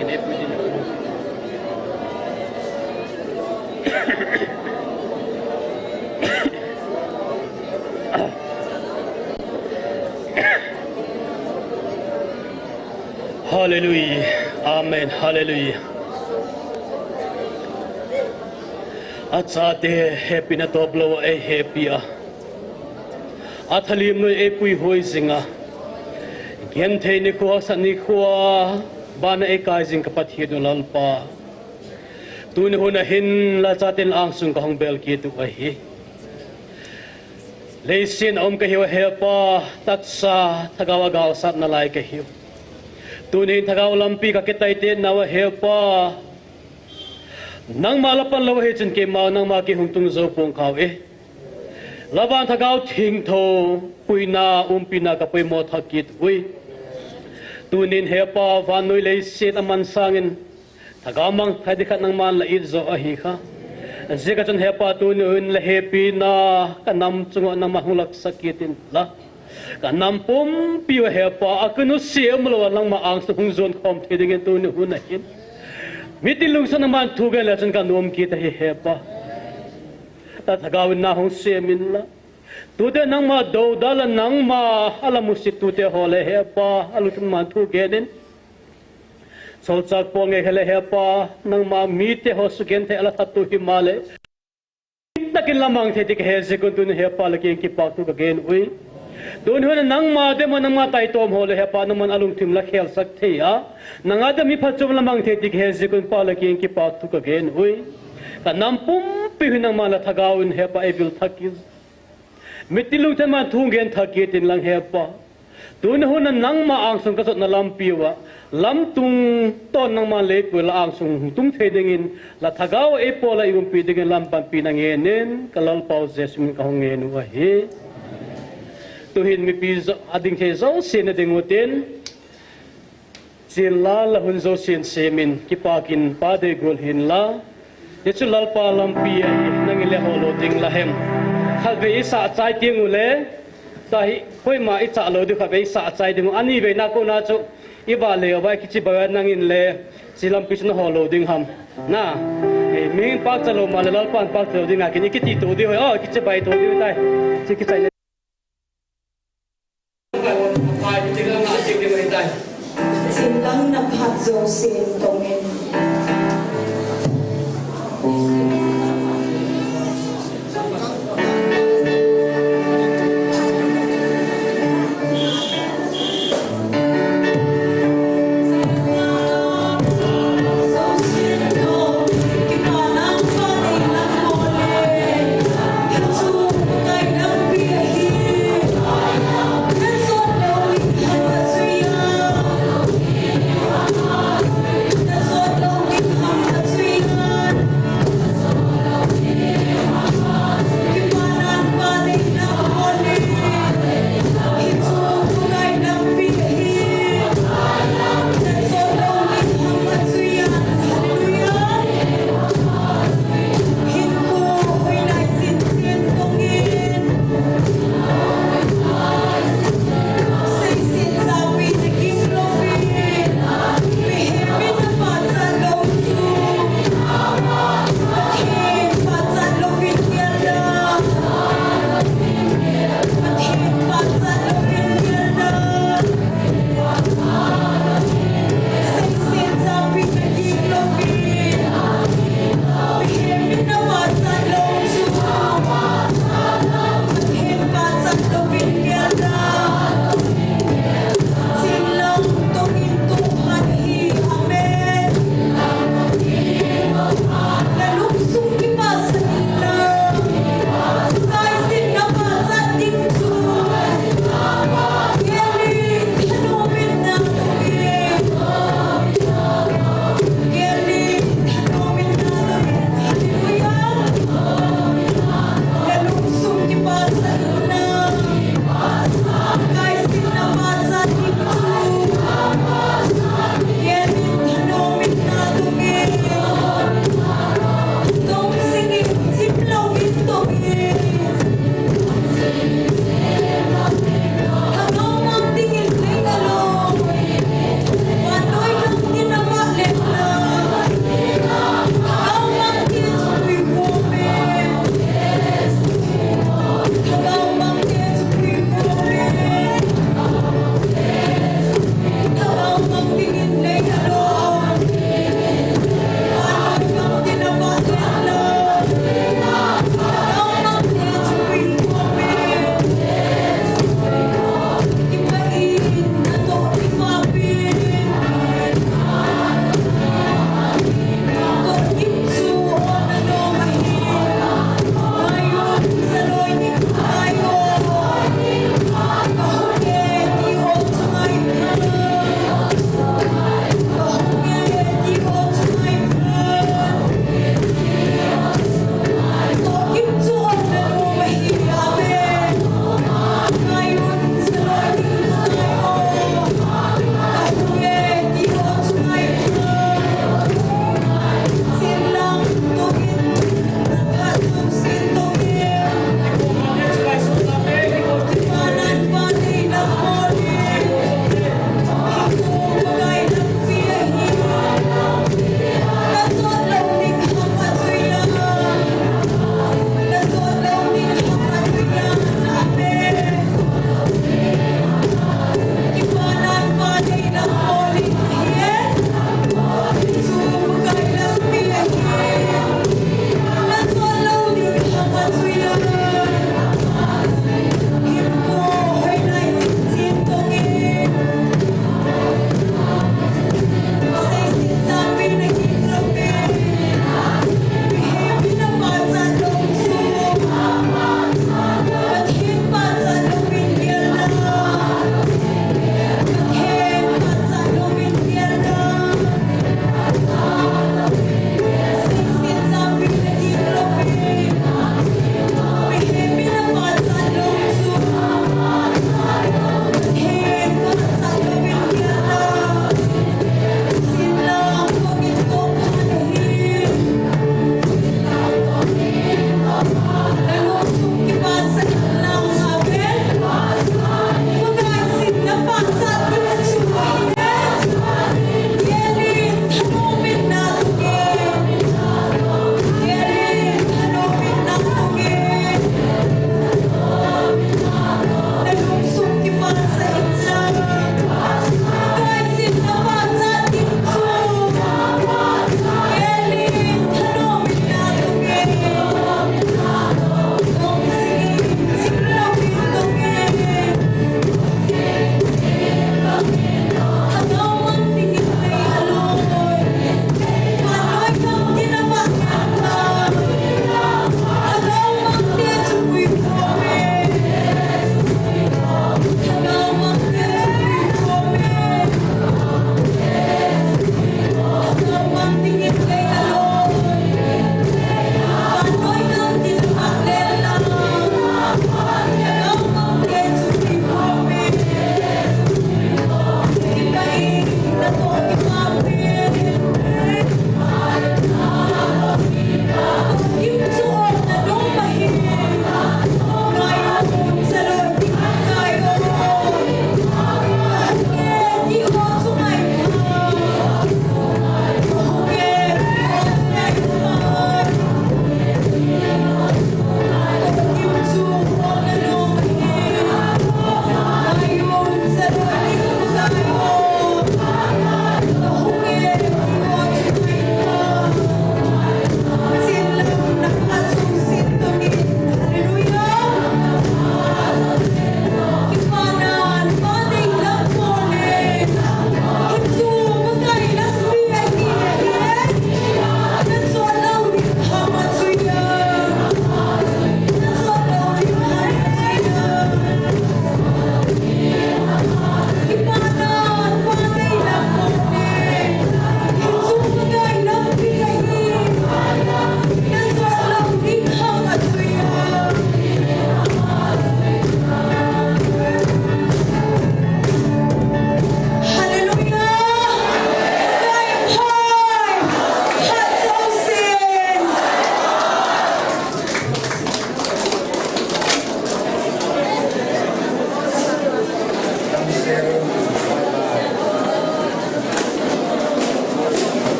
Speaker 7: Ini puji ni. Hallelujah. Amen. Hallelujah. Atsate happy na toblo ay happy ah. Athalim no ay pui hoi zinga. Gente ni ko sa ni ko bana ay kai zing kapatid no lalpa. Tuni ho na hin la chatin ang sung kahong bel ki tu ai. Leisin om ka hiwa hepa tatsa tagawagaw sat na lai ka hiw. Tuni tagaw lampi ka kitay tin nawa hepa. Nang malapan lawa he chen ke mau nang ma ki hung tung zo pong kaw laban tagaw thing tho puina umpina ka pui mo thakit ui tunin hepa vanui lei set aman sangin tagamang thadikat nang man la zo ahi kha zika chen hepa tunin la happy na kanam chungo nang mahulak sakitin la kanam pum piwa hepa akunu siam lo lang ma ang sung zon khom theding tunin hunahin mitilung sa naman tugal at ka noom kita hepa. Tatagawin na hong semin la. Tude nang ma dawdala nang ma alam mo si tute hole hepa alutun man tugenin. Solsak po ngay hele hepa nang ma mite ho sugente ala tatu himale. Nakin lamang tetik heze kung dun hepa lagi yung kipak tu kagain ui. Doon ho na nang made mo nang matay tom hole hepa naman alung tim la khel sakte ya. Nang adam ipachom lamang tetik heze kung palagi yung kipak tu kagain ui. Kanampum pihin ang mala tagawin hepa evil takiz. Mitilung man tunggen takitin lang hepa. Doon ho na nang maangsong kasot na lampiwa. Lamtung ton nang malay po laangsong tung tedingin. La tagaw e po la iwang pidingin lampan pinangenin. Kalalpaw zesmin kahungin wahi. Tuhin mi piso ading hezo sinadingutin. Sila lahun zo sin semin kipakin pade gulhin la. Yesu lalpa lampiya nang ileholo ding lahem. Khalve isa chai ting ule tahi koi ma icha lo du khalve isa chai ding ani ve na ko na chu iba le ba kichi ba nang in le silam pisno holo ding ham na ming pak chalo ma lalpa pak chalo ding akini kiti to di ho oh kichi bai to di tai chi kichai
Speaker 1: Silang naphat zo sin tongin